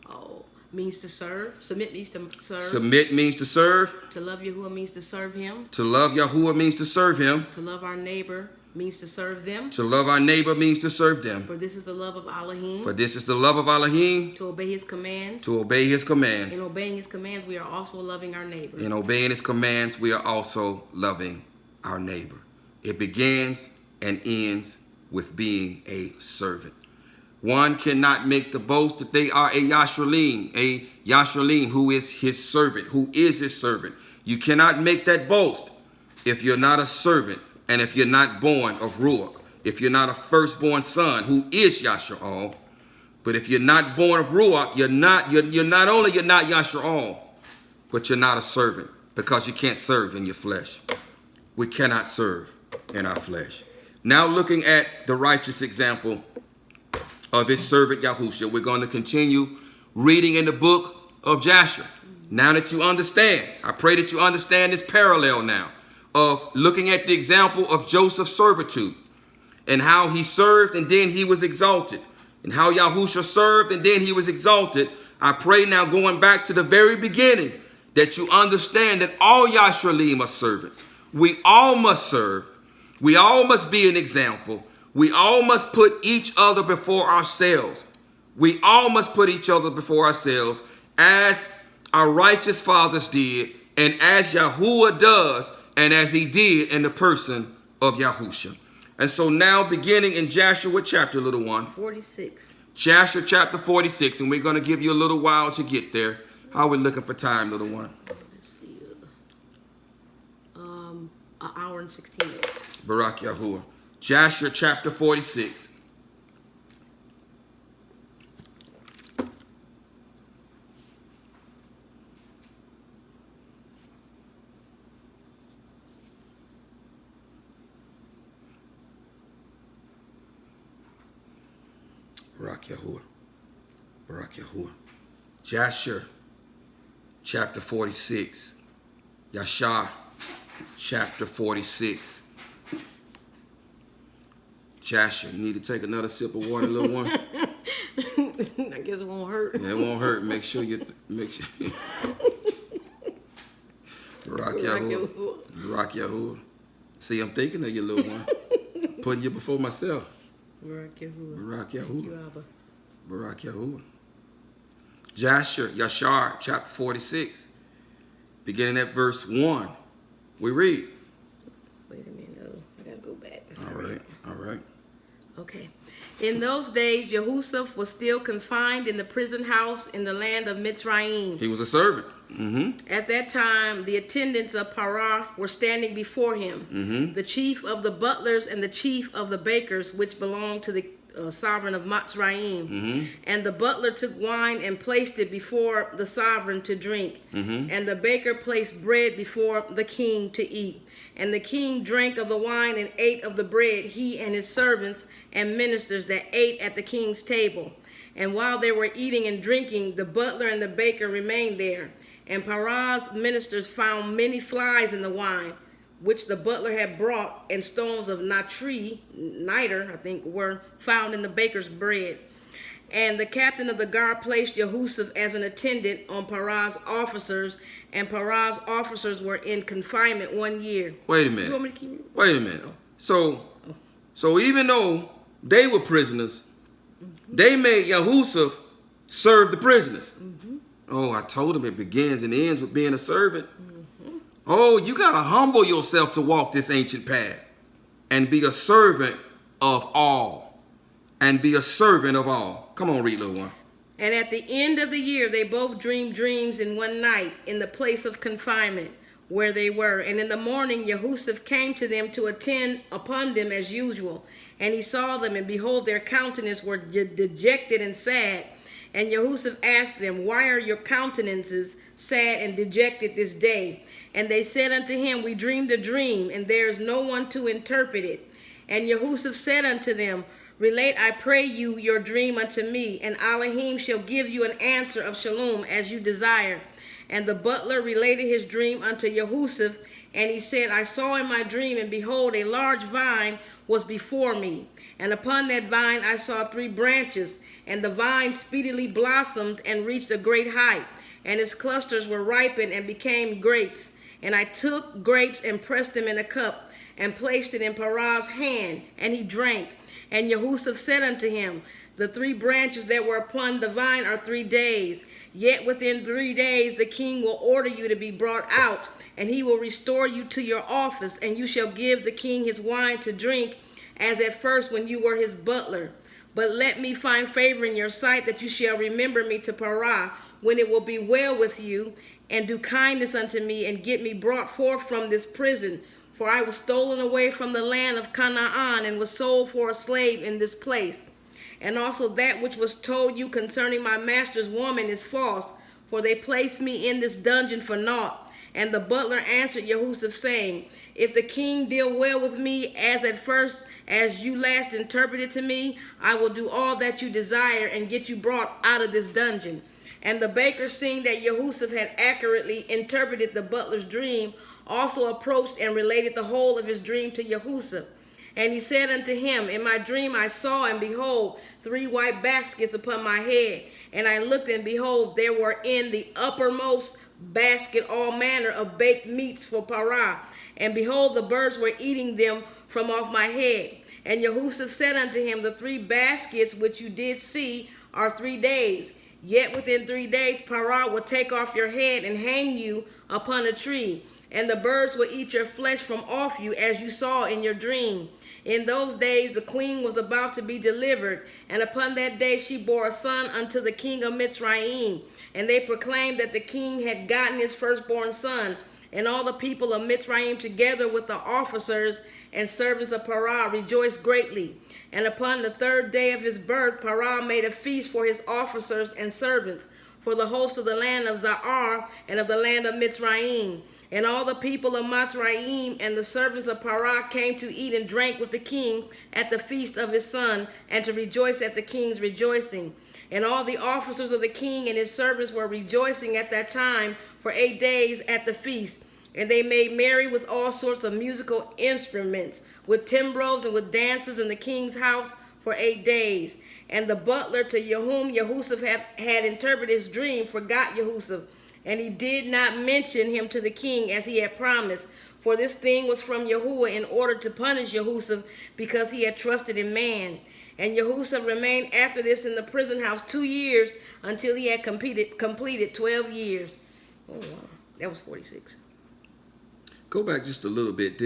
Oh, means to serve. Submit means to serve. Submit means to serve. To love Yahuwah means to serve him. To love Yahuwah means to serve him. To love our neighbor means to serve them. To love our neighbor means to serve them. For this is the love of Elohim. For this is the love of Elohim. To obey his commands. To obey his commands. In obeying his commands, we are also loving our neighbor. In obeying his commands, we are also loving our neighbor. It begins and ends with being a servant. One cannot make the boast that they are a Yashralim, who is his servant, who is his servant. You cannot make that boast if you're not a servant and if you're not born of Ruach, if you're not a firstborn son who is Yasha'al. But if you're not born of Ruach, you're not Yasha'al, but you're not a servant, because you can't serve in your flesh. We cannot serve in our flesh. Now looking at the righteous example of his servant Yahusha, we're going to continue reading in the book of Jasher. Now that you understand, I pray that you understand this parallel now of looking at the example of Joseph's servitude and how he served and then he was exalted, and how Yahusha served and then he was exalted. I pray now, going back to the very beginning, that you understand that all Yashralim are servants. We all must serve. We all must be an example. We all must put each other before ourselves. We all must put each other before ourselves as our righteous fathers did, and as Yahuwah does, and as he did in the person of Yahusha. And so now, beginning in Jasher, what chapter, little one? 46. Jasher chapter 46, and we're going to give you a little while to get there. How are we looking for time, little one? Let's see. An hour and 16 minutes. Barak Yahuwah. Jasher chapter 46. Barak Yahuwah. Barak Yahuwah. Jasher chapter 46. Yashar chapter 46. Jasher, you need to take another sip of water, little one. I guess it won't hurt. Yeah, it won't hurt. Make sure you Barak Yahuwah. Barak Yahuwah. See, I'm thinking of you, little one. Putting you before myself. Barak Yahuwah. Barak Yahuwah. Barak Yahuwah. Jasher, Yashar, chapter 46, beginning at verse 1. We read. Wait a minute. Oh, I got to go back. That's all right. All right. Okay. In those days, Yahusuf was still confined in the prison house in the land of Mitzrayim. He was a servant. At that time, the attendants of Parah were standing before him, the chief of the butlers and the chief of the bakers, which belonged to the sovereign of Mitzrayim. And the butler took wine and placed it before the sovereign to drink. And the baker placed bread before the king to eat. And the king drank of the wine and ate of the bread, he and his servants and ministers that ate at the king's table. And while they were eating and drinking, the butler and the baker remained there. And Parah's ministers found many flies in the wine, which the butler had brought, and stones of niter, I think, were found in the baker's bread. And the captain of the guard placed Yahusuf as an attendant on Parah's officers, and Parah's officers were in confinement 1 year. Wait a minute. You want me to keep reading? Wait a minute. So even though they were prisoners, they made Yahusuf serve the prisoners. Oh, I told him it begins and ends with being a servant. Oh, you got to humble yourself to walk this ancient path and be a servant of all. and be a servant of all. Come on, read, little one. And at the end of the year, they both dreamed dreams in one night in the place of confinement where they were. And in the morning, YAHUAH'S came to them to attend upon them as usual. And he saw them, and behold, their countenances were dejected and sad. And YAHUAH'S asked them, why are your countenances sad and dejected this day? And they said unto him, we dreamed a dream, and there is no one to interpret it. And YAHUAH'S said unto them, relate, I pray you, your dream unto me, and Elohim shall give you an answer of shalom as you desire. And the butler related his dream unto YAHUAH'S, and he said, I saw in my dream, and behold, a large vine was before me. And upon that vine I saw 3 branches, and the vine speedily blossomed and reached a great height, and its clusters were ripened and became grapes. And I took grapes and pressed them in a cup, and placed it in Parah's hand, and he drank. And YAHUAH'S said unto him, the 3 branches that were upon the vine are 3 days. Yet within 3 days the king will order you to be brought out, and he will restore you to your office, and you shall give the king his wine to drink, as at first when you were his butler. But let me find favor in your sight, that you shall remember me to Parah, when it will be well with you, and do kindness unto me, and get me brought forth from this prison. For I was stolen away from the land of Canaan, and was sold for a slave in this place. And also that which was told you concerning my master's woman is false, for they placed me in this dungeon for naught. And the butler answered YAHUAH'S, saying, if the king deal well with me as at first, as you last interpreted to me, I will do all that you desire, and get you brought out of this dungeon. And the baker, seeing that YAHUAH'S had accurately interpreted the butler's dream, also approached and related the whole of his dream to YAHUAH'S. And he said unto him, in my dream I saw, and behold, 3 white baskets upon my head. And I looked, and behold, there were in the uppermost basket all manner of baked meats for Parah. And behold, the birds were eating them from off my head. And YAHUAH'S said unto him, the 3 baskets which you did see are 3 days. Yet within 3 days Parah will take off your head and hang you upon a tree. And the birds will eat your flesh from off you, as you saw in your dream. In those days the queen was about to be delivered, and upon that day she bore a son unto the king of Mitzrayim. And they proclaimed that the king had gotten his firstborn son. And all the people of Mitzrayim, together with the officers and servants of Parah, rejoiced greatly. And upon the 3rd day of his birth, Parah made a feast for his officers and servants, for the host of the land of Za'ar and of the land of Mitzrayim. And all the people of Mitzrayim and the servants of Parah came to eat and drink with the king at the feast of his son, and to rejoice at the king's rejoicing. And all the officers of the king and his servants were rejoicing at that time for 8 days at the feast. And they made merry with all sorts of musical instruments, with timbrels and with dances in the king's house for 8 days. And the butler, to whom YAHUAH'S had interpreted his dream, forgot YAHUAH'S, and he did not mention him to the king as he had promised. For this thing was from YAHUAH, in order to punish YAHUAH'S, because he had trusted in man. And YAHUAH'S remained after this in the prison house 2 years, until he had completed 12 years. Oh, wow. That was 46. Go back just a little bit.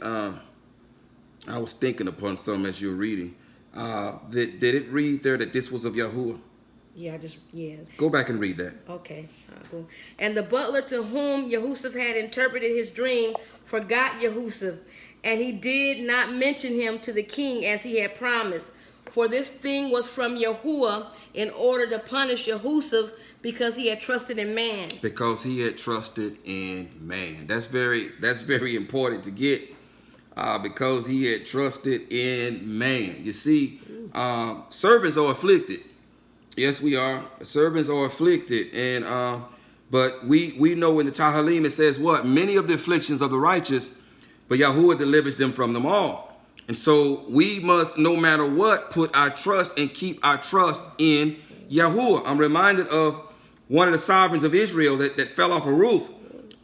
I was thinking upon some as you were reading. Did it read there that this was of YAHUAH? Yeah. Go back and read that. Okay. Go. And the butler, to whom YAHUAH'S had interpreted his dream, forgot YAHUAH'S, and he did not mention him to the king as he had promised. For this thing was from YAHUAH, in order to punish YAHUAH'S, because he had trusted in man. Because he had trusted in man. That's very important to get. Because he had trusted in man. You see, servants are afflicted. Yes, we are. Servants are afflicted. And but we know in the Tahalim it says what? Many of the afflictions of the righteous, but YAHUAH delivers them from them all. And so we must, no matter what, put our trust and keep our trust in YAHUAH. I'm reminded of one of the sovereigns of Israel that fell off a roof,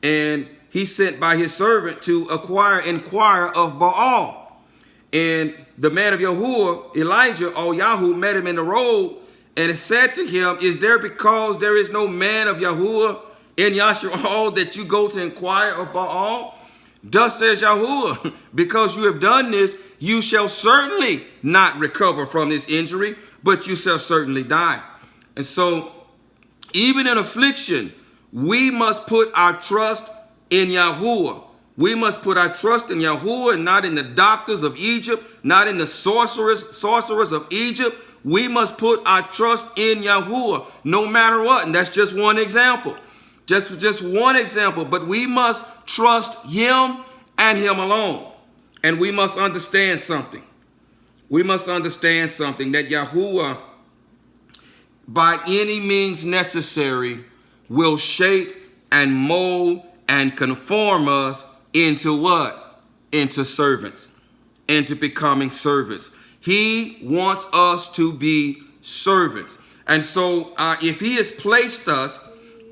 and he sent by his servant to inquire of Baal. And the man of YAHUAH, Elijah, or Yahu, met him in the road, and it said to him, is there because there is no man of YAHUAH in YAHUAH that you go to inquire of Baal? Thus says YAHUAH, because you have done this, you shall certainly not recover from this injury, but you shall certainly die. And so, even in affliction, we must put our trust in Yahuwah. We must put our trust in Yahuwah and not in the doctors of Egypt, not in the sorcerers of Egypt. We must put our trust in Yahuwah no matter what. And that's just one example. Just one example. But we must trust him and him alone. And we must understand something. We must understand something, that Yahuwah, by any means necessary, will shape and mold and conform us into what? Into servants. Into becoming servants. He wants us to be servants. And so if he has placed us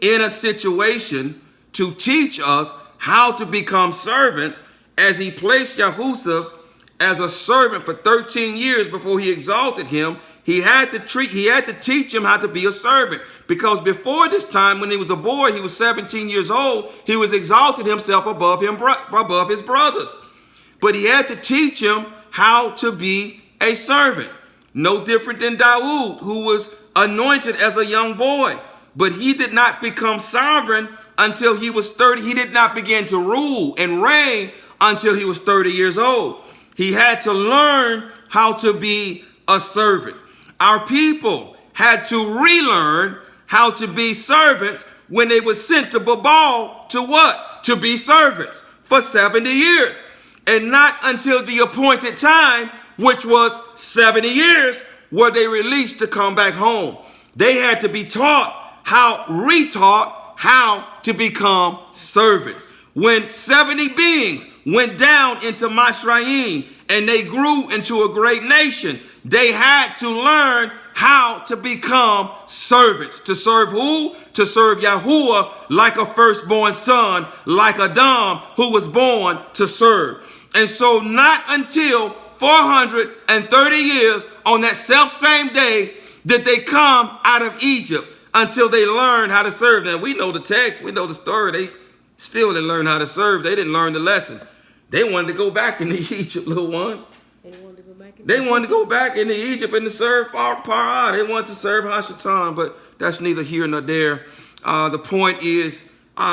in a situation to teach us how to become servants, as he placed Yahusuf as a servant for 13 years before he exalted him, he had to teach him how to be a servant. Because before this time, when he was a boy, he was 17 years old, he was exalted himself above his brothers. But he had to teach him how to be a servant. No different than Dawood, who was anointed as a young boy. But he did not become sovereign until he was 30. He did not begin to rule and reign until he was 30 years old. He had to learn how to be a servant. Our people had to relearn how to be servants when they were sent to Babal to what? To be servants for 70 years. And not until the appointed time, which was 70 years, were they released to come back home. They had to be retaught how to become servants. When 70 beings went down into Mizraim and they grew into a great nation, they had to learn how to become servants. To serve who? To serve Yahuwah like a firstborn son, like Adam, who was born to serve. And so not until 430 years on that self-same day did they come out of Egypt until they learned how to serve. Now, we know the text, we know the story. They still didn't learn how to serve. They didn't learn the lesson. They wanted to go back into Egypt, little one. They wanted to go back into Egypt and to serve Parah. They wanted to serve Hashatan, but that's neither here nor there. The point is,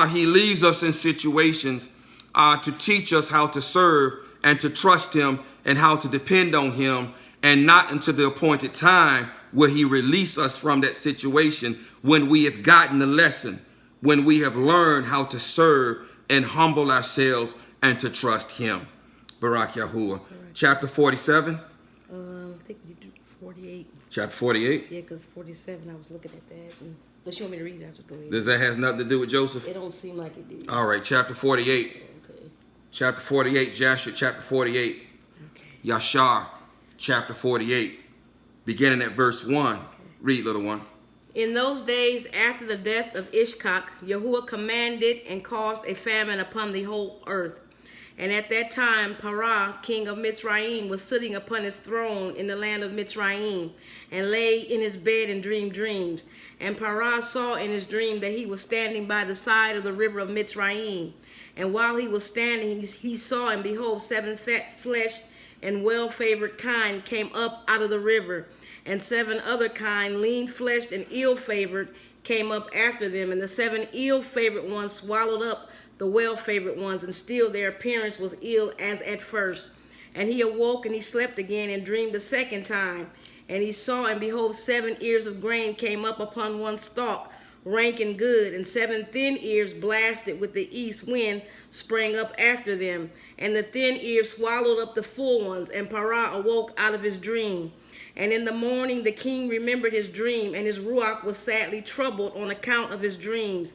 he leaves us in situations to teach us how to serve and to trust him and how to depend on him, and not until the appointed time where he release us from that situation, when we have gotten the lesson, when we have learned how to serve and humble ourselves and to trust him. Barak Yahuwah. Right. Chapter 47. I think you do 48. Chapter 48? Yeah, because 47, I was looking at that. And unless you want me to read it, I'll just go ahead. Does that has nothing to do with Joseph? It don't seem like it did. All right, chapter 48. Okay. Chapter 48, Jasher, chapter 48. Okay. Yashar, chapter 48. Beginning at verse 1. Okay. Read, little one. In those days after the death of Ishkak, Yahuwah commanded and caused a famine upon the whole earth. And at that time, Parah, king of Mitzrayim, was sitting upon his throne in the land of Mitzrayim, and lay in his bed and dreamed dreams. And Parah saw in his dream that he was standing by the side of the river of Mitzrayim. And while he was standing, he saw, and behold, 7 fat-fleshed and well-favored kine came up out of the river. And 7 other kine, lean-fleshed and ill-favored, came up after them. And the 7 ill-favored ones swallowed up the well-favored ones, and still their appearance was ill as at first. And he awoke, and he slept again, and dreamed the second time. And he saw, and behold, 7 ears of grain came up upon one stalk, rank and good, and 7 thin ears blasted with the east wind sprang up after them. And the thin ears swallowed up the full ones, and Parah awoke out of his dream. And in the morning the king remembered his dream, and his ruach was sadly troubled on account of his dreams.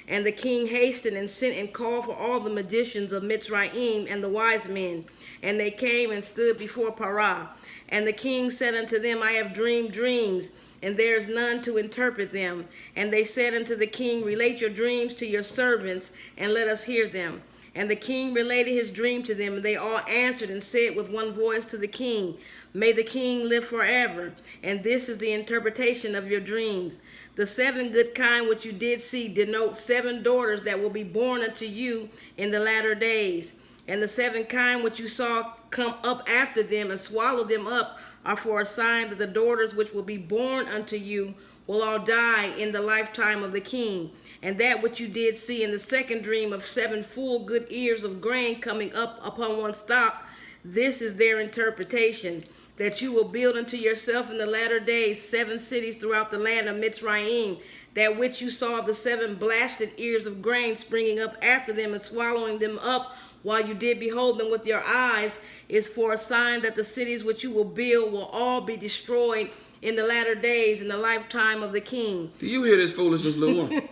And the king hastened and sent and called for all the magicians of Mitzrayim and the wise men. And they came and stood before Parah. And the king said unto them, I have dreamed dreams, and there is none to interpret them. And they said unto the king, relate your dreams to your servants, and let us hear them. And the king related his dream to them, and they all answered and said with one voice to the king, may the king live forever. And this is the interpretation of your dreams. The 7 good kine which you did see denote 7 daughters that will be born unto you in the latter days. And the 7 kind which you saw come up after them and swallow them up are for a sign that the daughters which will be born unto you will all die in the lifetime of the king. And that which you did see in the second dream of 7 full good ears of grain coming up upon one stalk, this is their interpretation, that you will build unto yourself in the latter days 7 cities throughout the land of Mitzrayim. That which you saw of the 7 blasted ears of grain springing up after them and swallowing them up, while you did behold them with your eyes, is for a sign that the cities which you will build will all be destroyed in the latter days in the lifetime of the king. Do you hear this foolishness, little one?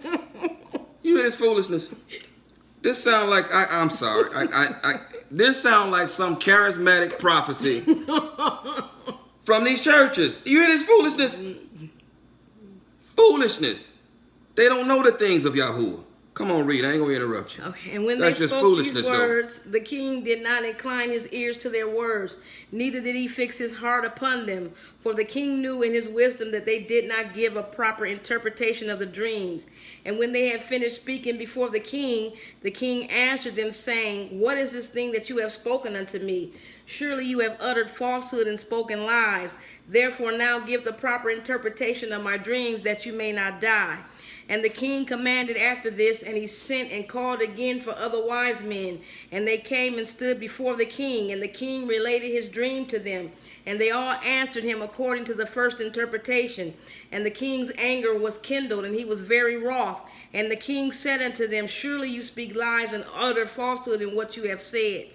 You hear this foolishness? This sound like I'm sorry. This sound like some charismatic prophecy from these churches. You hear this foolishness? Foolishness. They don't know the things of Yahuwah. Come on, read. I ain't gonna interrupt you. Okay, and when That's they just spoke these foolishness, words, the king did not incline his ears to their words, neither did he fix his heart upon them. For the king knew in his wisdom that they did not give a proper interpretation of the dreams. And when they had finished speaking before the king answered them, saying, What is this thing that you have spoken unto me? Surely you have uttered falsehood and spoken lies. Therefore now give the proper interpretation of my dreams, that you may not die. And the king commanded after this, and he sent and called again for other wise men. And they came and stood before the king, and the king related his dream to them. And they all answered him according to the first interpretation. And the king's anger was kindled, and he was very wroth. And the king said unto them, Surely you speak lies and utter falsehood in what you have said.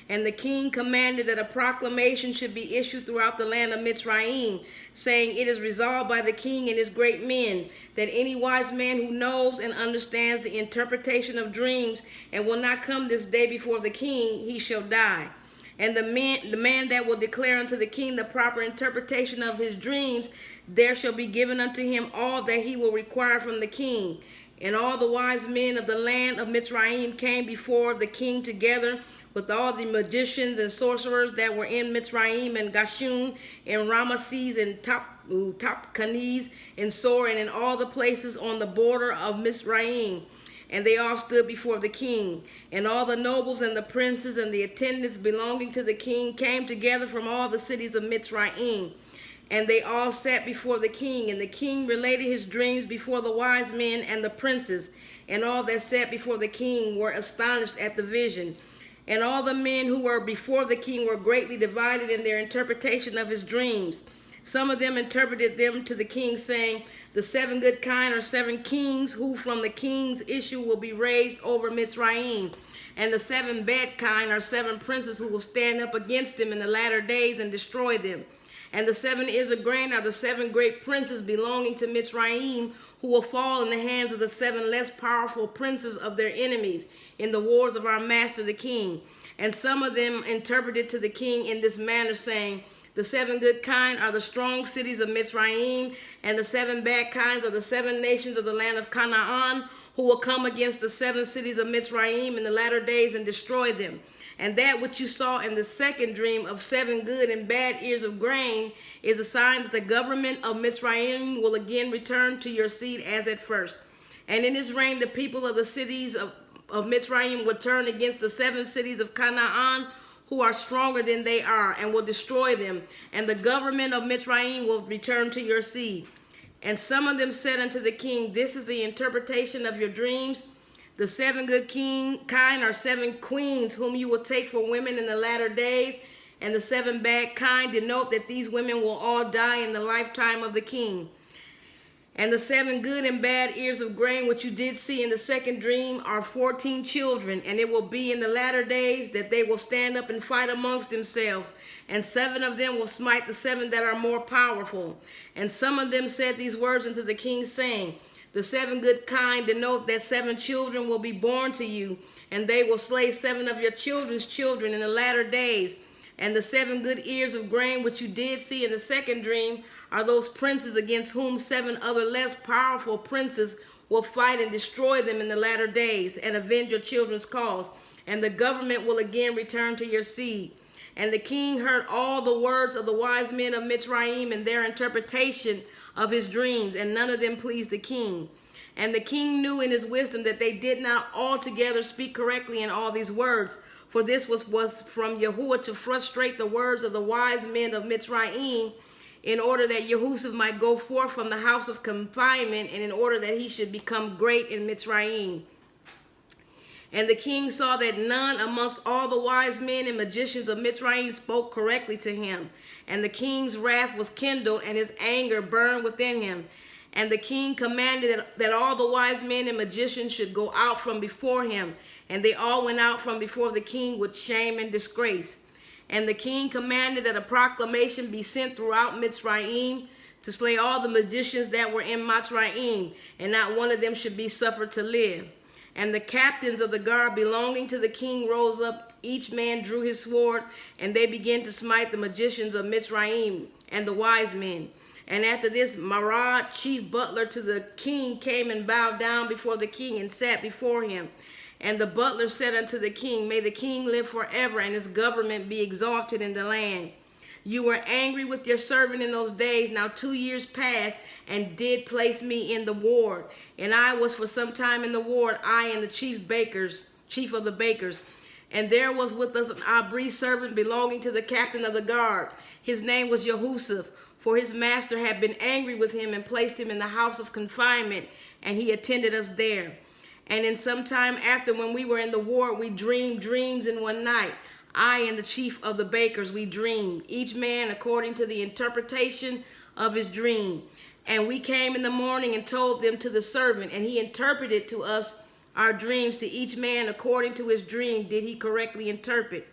And the king commanded that a proclamation should be issued throughout the land of Mitzrayim, saying, It is resolved by the king and his great men, that any wise man who knows and understands the interpretation of dreams and will not come this day before the king, he shall die. And the man that will declare unto the king the proper interpretation of his dreams, there shall be given unto him all that he will require from the king. And all the wise men of the land of Mitzrayim came before the king together with all the magicians and sorcerers that were in Mitzrayim and Gashun and Rameses and Tapkanes and Sor and in all the places on the border of Mitzrayim. And they all stood before the king. And all the nobles and the princes and the attendants belonging to the king came together from all the cities of Mitzrayim. And they all sat before the king. And the king related his dreams before the wise men and the princes. And all that sat before the king were astonished at the vision. And all the men who were before the king were greatly divided in their interpretation of his dreams. Some of them interpreted them to the king, saying, The 7 good kind are 7 kings, who from the king's issue will be raised over Mitzrayim. And the 7 bad kind are 7 princes who will stand up against them in the latter days and destroy them. And the 7 ears of grain are the 7 great princes belonging to Mitzrayim, who will fall in the hands of the 7 less powerful princes of their enemies in the wars of our master the king. And some of them interpreted to the king in this manner, saying, The 7 good kind are the strong cities of Mitzrayim, and the 7 bad kinds are the 7 nations of the land of Canaan, who will come against the 7 cities of Mitzrayim in the latter days and destroy them. And that which you saw in the second dream of 7 good and bad ears of grain is a sign that the government of Mitzrayim will again return to your seed as at first. And in his reign, the people of the cities of Mitzrayim will turn against the 7 cities of Canaan, who are stronger than they are, and will destroy them. And the government of Mitzrayim will return to your seed. And some of them said unto the king, This is the interpretation of your dreams. The 7 good kind are 7 queens, whom you will take for women in the latter days. And the 7 bad kind denote that these women will all die in the lifetime of the king. And the 7 good and bad ears of grain, which you did see in the second dream, are 14 children. And it will be in the latter days that they will stand up and fight amongst themselves. And 7 of them will smite the 7 that are more powerful. And some of them said these words unto the king, saying, The 7 good kind denote that 7 children will be born to you, and they will slay 7 of your children's children in the latter days. And the 7 good ears of grain, which you did see in the second dream, are those princes against whom 7 other less powerful princes will fight and destroy them in the latter days, and avenge your children's cause. And the government will again return to your seed. And the king heard all the words of the wise men of Mitzrayim and their interpretation of his dreams, and none of them pleased the king. And the king knew in his wisdom that they did not altogether speak correctly in all these words, For this was from Yahuwah to frustrate the words of the wise men of Mitzrayim, in order that Yahusuf might go forth from the house of confinement, and in order that he should become great in Mitzrayim. And the king saw that none amongst all the wise men and magicians of Mitzrayim spoke correctly to him. And the king's wrath was kindled, and his anger burned within him. And the king commanded that all the wise men and magicians should go out from before him. And they all went out from before the king with shame and disgrace. And the king commanded that a proclamation be sent throughout Mitzrayim to slay all the magicians that were in Mitzrayim, and not one of them should be suffered to live. And the captains of the guard belonging to the king rose up, each man drew his sword, and they began to smite the magicians of Mitzrayim and the wise men. And after this, Marah, chief butler to the king, came and bowed down before the king and sat before him. And the butler said unto the king, May the king live forever, and his government be exalted in the land. You were angry with your servant in those days. Now 2 years passed, and did place me in the ward. And I was for some time in the ward, I and the chief of the bakers. And there was with us an Abri servant belonging to the captain of the guard. His name was Yahusuf, for his master had been angry with him and placed him in the house of confinement, and he attended us there. And in some time after, when we were in the ward, we dreamed dreams in one night. I and the chief of the bakers, we dreamed, each man according to the interpretation of his dream. And we came in the morning and told them to the servant, and he interpreted to us our dreams. To each man according to his dream did he correctly interpret.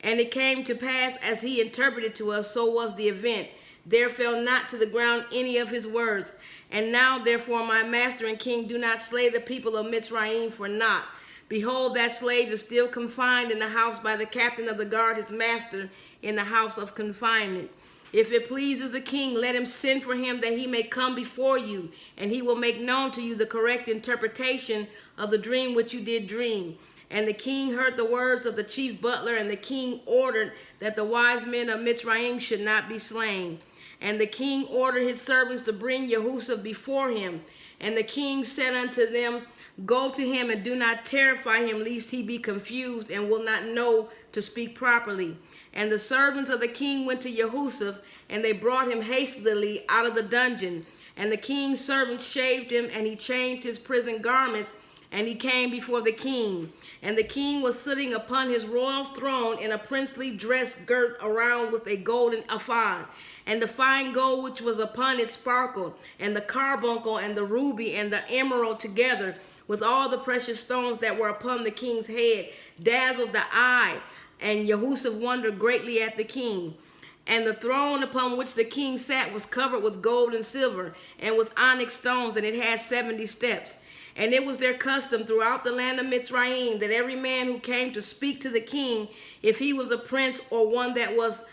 And it came to pass as he interpreted to us, so was the event. There fell not to the ground any of his words. And now, therefore, my master and king, do not slay the people of Mitzrayim for naught. Behold, that slave is still confined in the house by the captain of the guard, his master, in the house of confinement. If it pleases the king, let him send for him, that he may come before you, and he will make known to you the correct interpretation of the dream which you did dream. And the king heard the words of the chief butler, and the king ordered that the wise men of Mitzrayim should not be slain. And the king ordered his servants to bring Yahusuf before him. And the king said unto them, Go to him, and do not terrify him, lest he be confused and will not know to speak properly. And the servants of the king went to Yahusuf, and they brought him hastily out of the dungeon. And the king's servants shaved him, and he changed his prison garments, and he came before the king. And the king was sitting upon his royal throne in a princely dress girt around with a golden ephod. And the fine gold which was upon it sparkled, and the carbuncle and the ruby and the emerald together, with all the precious stones that were upon the king's head, dazzled the eye. And Yahusuf wondered greatly at the king. And the throne upon which the king sat was covered with gold and silver, and with onyx stones, and it had 70 steps. And it was their custom throughout the land of Mitzrayim that every man who came to speak to the king, if he was a prince or one that was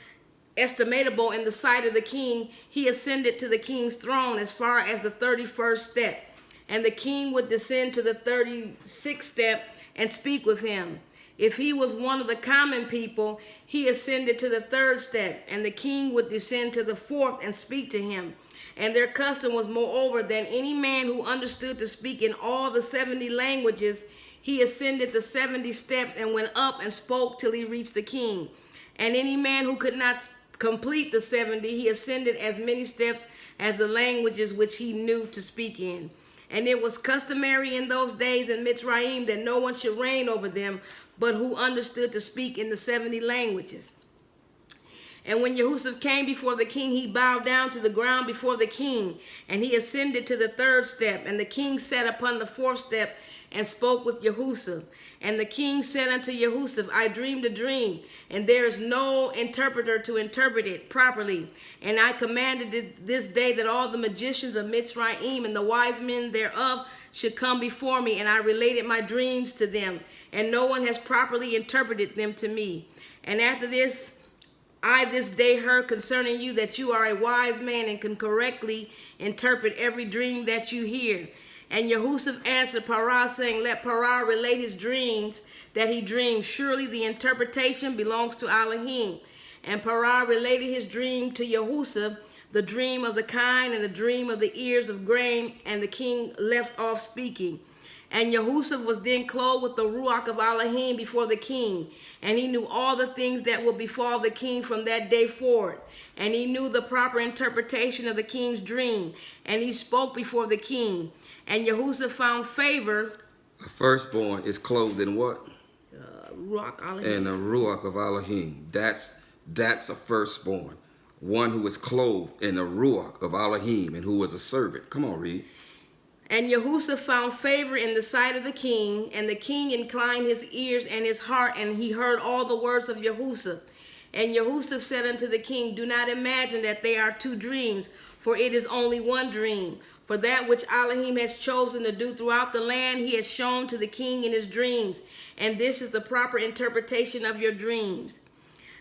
estimable in the sight of the king, he ascended to the king's throne as far as the 31st step. And the king would descend to the 36th step and speak with him. If he was one of the common people, he ascended to the 3rd step, and the king would descend to the 4th and speak to him. And their custom was moreover that any man who understood to speak in all the 70 languages, he ascended the 70 steps and went up and spoke till he reached the king. And any man who could not complete the 70, he ascended as many steps as the languages which he knew to speak in. And it was customary in those days in Mitzrayim that no one should reign over them, but who understood to speak in the 70 languages. And when Yahusuf came before the king, he bowed down to the ground before the king, and he ascended to the 3rd step. And the king sat upon the 4th step and spoke with Yahusuf. And the king said unto Yahusuf, I dreamed a dream, and there is no interpreter to interpret it properly. And I commanded this day that all the magicians of Mitzrayim and the wise men thereof should come before me, and I related my dreams to them, and no one has properly interpreted them to me. And after this, I this day heard concerning you that you are a wise man and can correctly interpret every dream that you hear. And Yahusuf answered Parah, saying, Let Parah relate his dreams that he dreamed. Surely the interpretation belongs to Elohim. And Parah related his dream to Yahusuf, the dream of the kine and the dream of the ears of grain, and the king left off speaking. And Yahusha was then clothed with the Ruach of Elohim before the king. And he knew all the things that would befall the king from that day forward. And he knew the proper interpretation of the king's dream. And he spoke before the king. And Yahusha found favor. A firstborn is clothed in what? Ruach Elohim. In the Ruach of Elohim. That's a firstborn. One who is clothed in the Ruach of Elohim and who was a servant. Come on, read. And Yahusha found favor in the sight of the king, and the king inclined his ears and his heart, and he heard all the words of Yahusha. And Yahusha said unto the king, do not imagine that they are two dreams, for it is only one dream. For that which Elohim has chosen to do throughout the land, he has shown to the king in his dreams. And this is the proper interpretation of your dreams.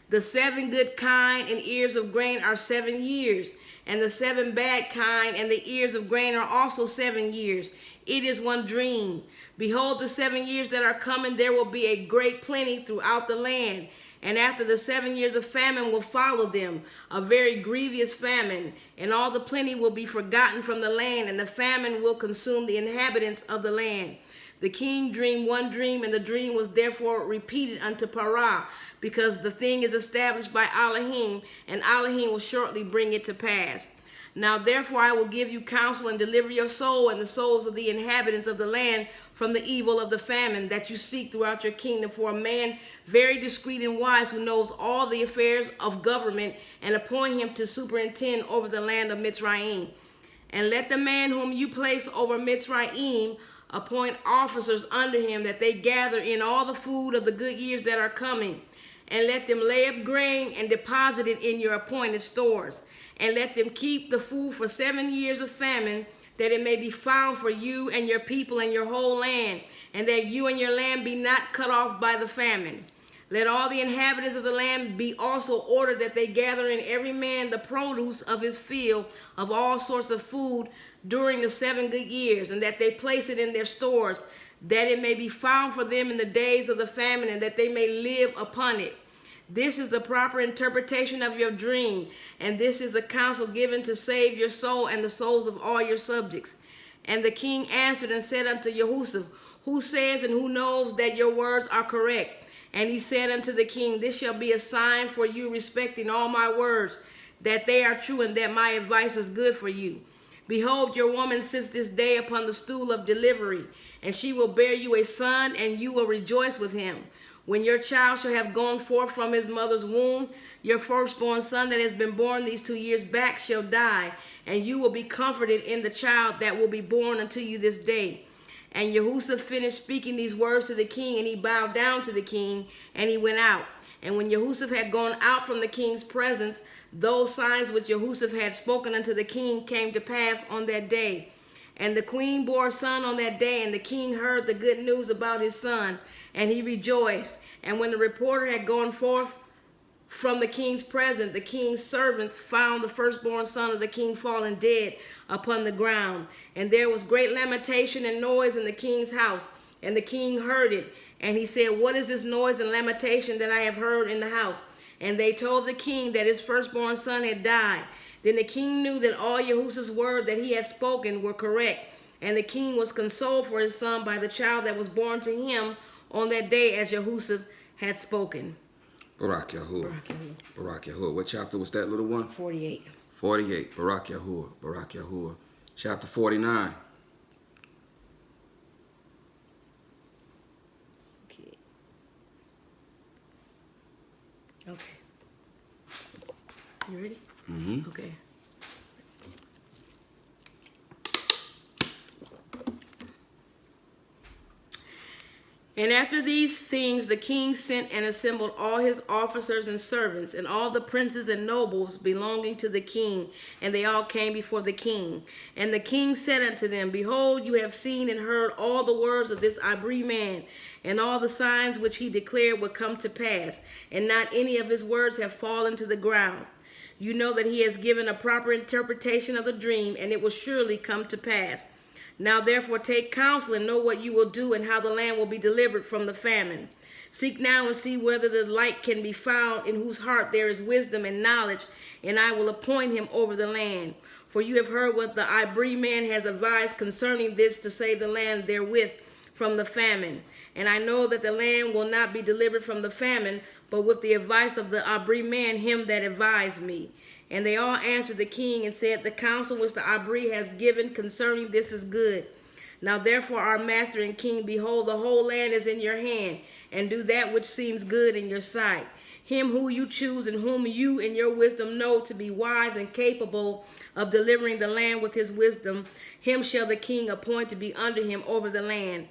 The 7 good kine and ears of grain are 7 years. And the 7 bad kine and the ears of grain are also 7 years. It is one dream. Behold, the 7 years that are coming, there will be a great plenty throughout the land. And after the 7 years of famine will follow them, a very grievous famine. And all the plenty will be forgotten from the land, and the famine will consume the inhabitants of the land. The king dreamed one dream, and the dream was therefore repeated unto Parah, because the thing is established by Elohim, and Elohim will shortly bring it to pass. Now therefore I will give you counsel and deliver your soul and the souls of the inhabitants of the land from the evil of the famine that you seek throughout your kingdom, for a man very discreet and wise who knows all the affairs of government, and appoint him to superintend over the land of Mitzrayim. And let the man whom you place over Mitzrayim appoint officers under him, that they gather in all the food of the good years that are coming. And let them lay up grain and deposit it in your appointed stores. And let them keep the food for 7 years of famine, that it may be found for you and your people and your whole land, and that you and your land be not cut off by the famine. Let all the inhabitants of the land be also ordered that they gather in every man the produce of his field of all sorts of food during the 7 good years, and that they place it in their stores, that it may be found for them in the days of the famine, and that they may live upon it. This is the proper interpretation of your dream, and this is the counsel given to save your soul and the souls of all your subjects. And the king answered and said unto Yahusha, who says and who knows that your words are correct? And he said unto the king, this shall be a sign for you respecting all my words, that they are true, and that my advice is good for you. Behold, your woman sits this day upon the stool of delivery, and she will bear you a son, and you will rejoice with him. When your child shall have gone forth from his mother's womb, your firstborn son that has been born these 2 years back shall die, and you will be comforted in the child that will be born unto you this day. And Yahusha finished speaking these words to the king, and he bowed down to the king, and he went out. And when Yahusha had gone out from the king's presence, those signs which Yahusha had spoken unto the king came to pass on that day. And the queen bore a son on that day, and the king heard the good news about his son, and he rejoiced. And when the reporter had gone forth from the king's presence, the king's servants found the firstborn son of the king fallen dead upon the ground. And there was great lamentation and noise in the king's house. And the king heard it. And he said, what is this noise and lamentation that I have heard in the house? And they told the king that his firstborn son had died. Then the king knew that all Yahusha's word that he had spoken were correct. And the king was consoled for his son by the child that was born to him on that day, as Yahusha had spoken. Barak Yahuwah. Barak Yahuwah. Barak Yahuwah. What chapter was that, little one? 48. 48. Barak Yahuwah. Barak Yahuwah. Chapter 49. Okay. You ready? Mm-hmm. Okay. And after these things the king sent and assembled all his officers and servants, and all the princes and nobles belonging to the king, and they all came before the king. And the king said unto them, behold, you have seen and heard all the words of this Ibri man, and all the signs which he declared would come to pass, and not any of his words have fallen to the ground. You know that he has given a proper interpretation of the dream, and it will surely come to pass. Now therefore take counsel and know what you will do, and how the land will be delivered from the famine. Seek now and see whether the light can be found, in whose heart there is wisdom and knowledge, and I will appoint him over the land. For you have heard what the Ibri man has advised concerning this, to save the land therewith. from the famine. And I know that the land will not be delivered from the famine, but with the advice of the Abri man, him that advised me. And they all answered the king and said, the counsel which the Abri has given concerning this is good. Now therefore, our master and king, behold, the whole land is in your hand, and do that which seems good in your sight. Him who you choose and whom you in your wisdom know to be wise and capable of delivering the land with his wisdom, him shall the king appoint to be under him over the land.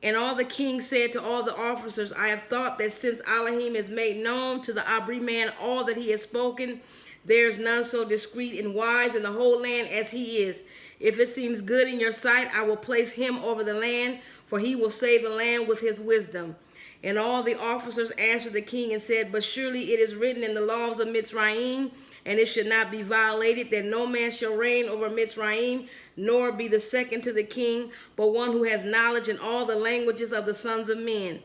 And all the king said to all the officers, I have thought that since Elohim has made known to the Abri man all that he has spoken, there is none so discreet and wise in the whole land as he is. If it seems good in your sight, I will place him over the land, for he will save the land with his wisdom. And all the officers answered the king and said, but surely it is written in the laws of Mitzrayim, and it should not be violated, that no man shall reign over Mitzrayim, nor be the second to the king, but one who has knowledge in all the languages of the sons of men.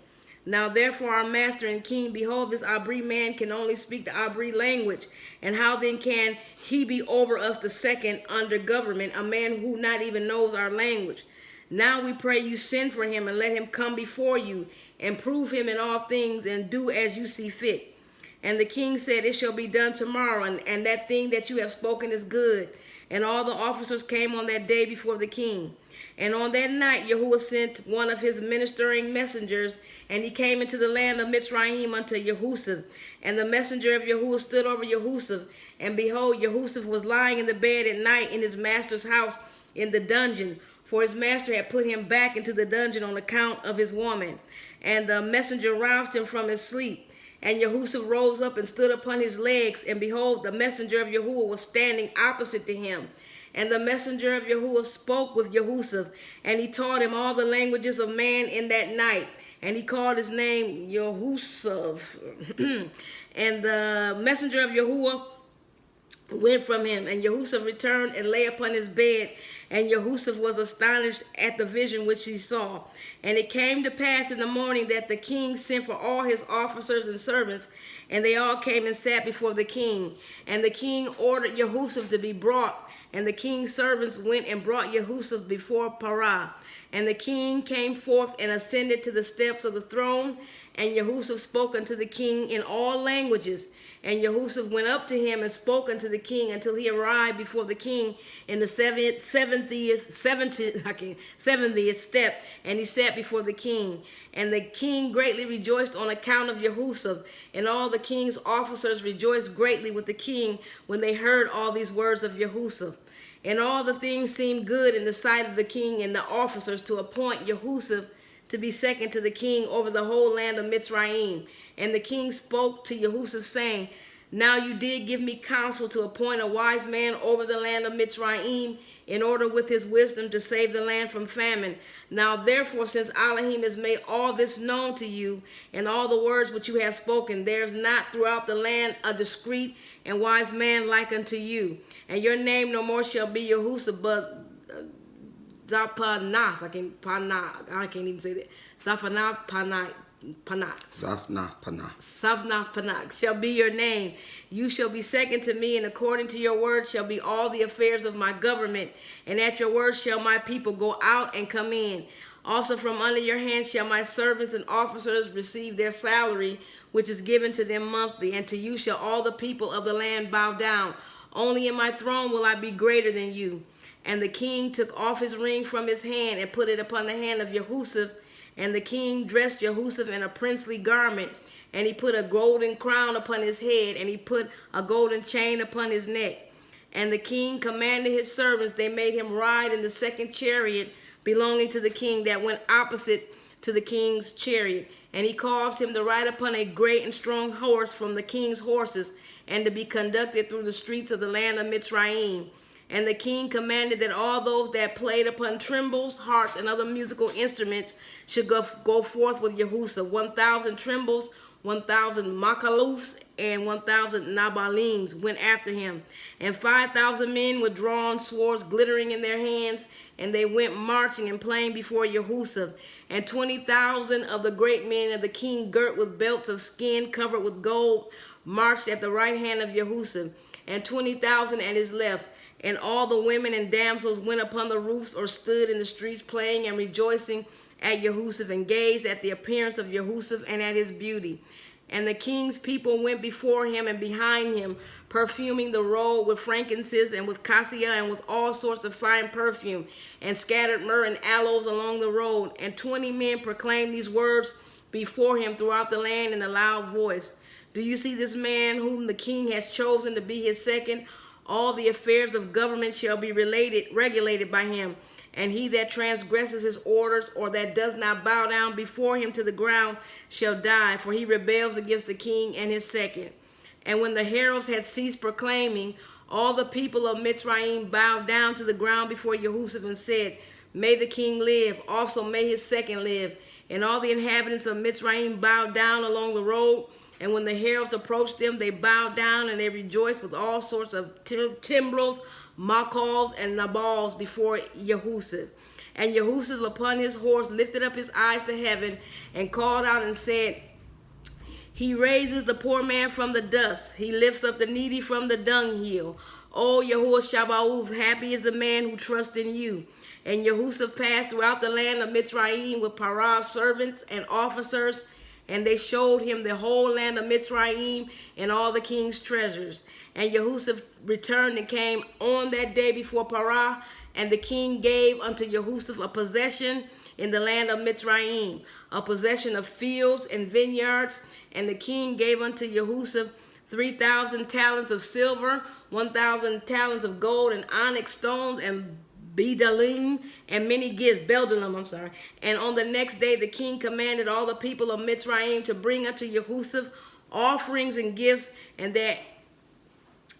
Now therefore our master and king, behold, this Abri man can only speak the Abri language. And how then can he be over us the second under government, a man who not even knows our language? Now we pray you send for him and let him come before you, and prove him in all things, and do as you see fit. And the king said, it shall be done tomorrow, and that thing that you have spoken is good. And all the officers came on that day before the king. And on that night Yahuwah sent one of his ministering messengers, and he came into the land of Mitzrayim unto Yehusaf. And the messenger of Yahuwah stood over Yehusaf. And behold, Yehusaf was lying in the bed at night in his master's house in the dungeon, for his master had put him back into the dungeon on account of his woman. And the messenger roused him from his sleep. And Yehusaf rose up and stood upon his legs, and behold, the messenger of Yahuwah was standing opposite to him. And the messenger of Yahuwah spoke with Yehusaf, and he taught him all the languages of man in that night. And he called his name Yehusaf. And the messenger of Yahuwah went from him, and Yehusaf returned and lay upon his bed. And Yehusaf was astonished at the vision which he saw. And it came to pass in the morning that the king sent for all his officers and servants, and they all came and sat before the king. And the king ordered Yehusaf to be brought, and the king's servants went and brought Yehusaf before Parah. And the king came forth and ascended to the steps of the throne, and Yehusaf spoke unto the king in all languages. And Yehusaf went up to him and spoke unto the king until he arrived before the king in the 70th step, and he sat before the king. And the king greatly rejoiced on account of Yehusaf, and all the king's officers rejoiced greatly with the king when they heard all these words of Yehusaf. And all the things seemed good in the sight of the king and the officers to appoint Yehusaf to be second to the king over the whole land of Mitzrayim. And the king spoke to Yehusaf, saying, now you did give me counsel to appoint a wise man over the land of Mitzrayim, in order with his wisdom to save the land from famine. Now therefore, since Elohim has made all this known to you, and all the words which you have spoken, there is not throughout the land a discreet and wise man like unto you. And your name no more shall be Yehusaf, but Zaphnath. I can't even say that. Zaphnath Panak shall be your name. You shall be second to me, and according to your word shall be all the affairs of my government. And at your word shall my people go out and come in. Also from under your hand shall my servants and officers receive their salary, which is given to them monthly. And to you shall all the people of the land bow down. Only in my throne will I be greater than you. And the king took off his ring from his hand and put it upon the hand of Yehusaf. And the king dressed Yehusaf in a princely garment, and he put a golden crown upon his head, and he put a golden chain upon his neck. And the king commanded his servants, they made him ride in the second chariot belonging to the king that went opposite to the king's chariot. And he caused him to ride upon a great and strong horse from the king's horses, and to be conducted through the streets of the land of Mitzrayim. And the king commanded that all those that played upon timbrels, harps, and other musical instruments should go forth with Yehusaf. 1,000 timbrels, 1,000 makalufs, and 1,000 nabalims went after him. And 5,000 men with drawn swords glittering in their hands, and they went marching and playing before Yehusaf. And 20,000 of the great men of the king, girt with belts of skin covered with gold, marched at the right hand of Yehusaf, and 20,000 at his left. And all the women and damsels went upon the roofs or stood in the streets playing and rejoicing at Jehoshaphat and gazed at the appearance of Jehoshaphat and at his beauty. And the king's people went before him and behind him, perfuming the road with frankincense and with cassia and with all sorts of fine perfume, and scattered myrrh and aloes along the road. And 20 men proclaimed these words before him throughout the land in a loud voice. Do you see this man whom the king has chosen to be his second? All the affairs of government shall be regulated by him. And he that transgresses his orders, or that does not bow down before him to the ground, shall die, for he rebels against the king and his second. And when the heralds had ceased proclaiming, all the people of Mitzrayim bowed down to the ground before Jehoshaphat and said, May the king live, also may his second live. And all the inhabitants of Mitzrayim bowed down along the road. And when the heralds approached them, they bowed down and they rejoiced with all sorts of timbrels, makals, and nabals before Jehoshaphat. And Jehoshaphat upon his horse lifted up his eyes to heaven and called out and said, He raises the poor man from the dust. He lifts up the needy from the dunghill. O YAHUAH'S, happy is the man who trusts in you. And Jehoshaphat passed throughout the land of Mitzrayim with Parah's servants and officers, and they showed him the whole land of Mitzrayim and all the king's treasures. And Jehoshaphat returned and came on that day before Parah, and the king gave unto Jehoshaphat a possession in the land of Mitzrayim, a possession of fields and vineyards. And the king gave unto Jehoshaphat 3,000 talents of silver, 1,000 talents of gold, and onyx stones, and bedalim, and many gifts, beldalim. And on the next day the king commanded all the people of Mitzrayim to bring unto Jehoshaphat offerings and gifts, and that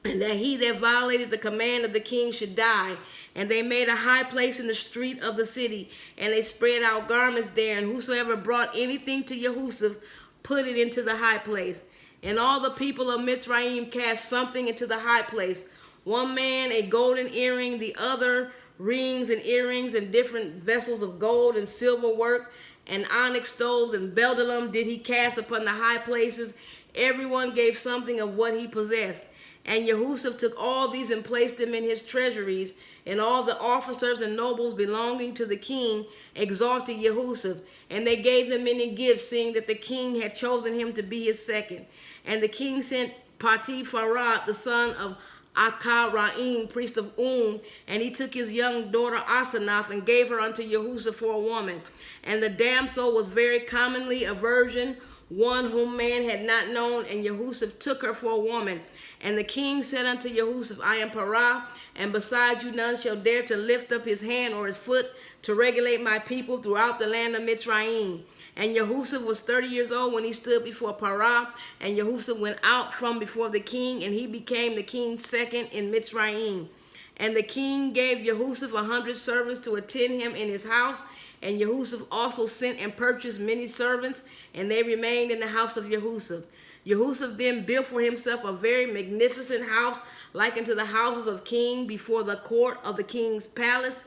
he that violated the command of the king should die. And they made a high place in the street of the city, and they spread out garments there, and whosoever brought anything to Jehoshaphat put it into the high place. And all the people of Mitzrayim cast something into the high place, one man a golden earring, the other rings and earrings, and different vessels of gold and silver work, and onyx stones and beldalim did he cast upon the high places. Everyone gave something of what he possessed. And Jehoshaphat took all these and placed them in his treasuries. And all the officers and nobles belonging to the king exalted Jehoshaphat, and they gave him many gifts, seeing that the king had chosen him to be his second. And the king sent Potipharah, the son of Acharaim, priest of and he took his young daughter Asenath and gave her unto Jehoshaphat for a woman. And the damsel was very commonly a virgin, one whom man had not known, and Jehoshaphat took her for a woman. And the king said unto Jehoshaphat, I am Parah, and besides you none shall dare to lift up his hand or his foot to regulate my people throughout the land of Mitzrayim. And Jehoshaphat was 30 years old when he stood before Parah, and Jehoshaphat went out from before the king, and he became the king's second in Mitzrayim. And the king gave Jehoshaphat 100 servants to attend him in his house, and Jehoshaphat also sent and purchased many servants, and they remained in the house of Jehoshaphat. Jehoshaphat then built for himself a very magnificent house, like unto the houses of kings before the court of the king's palace.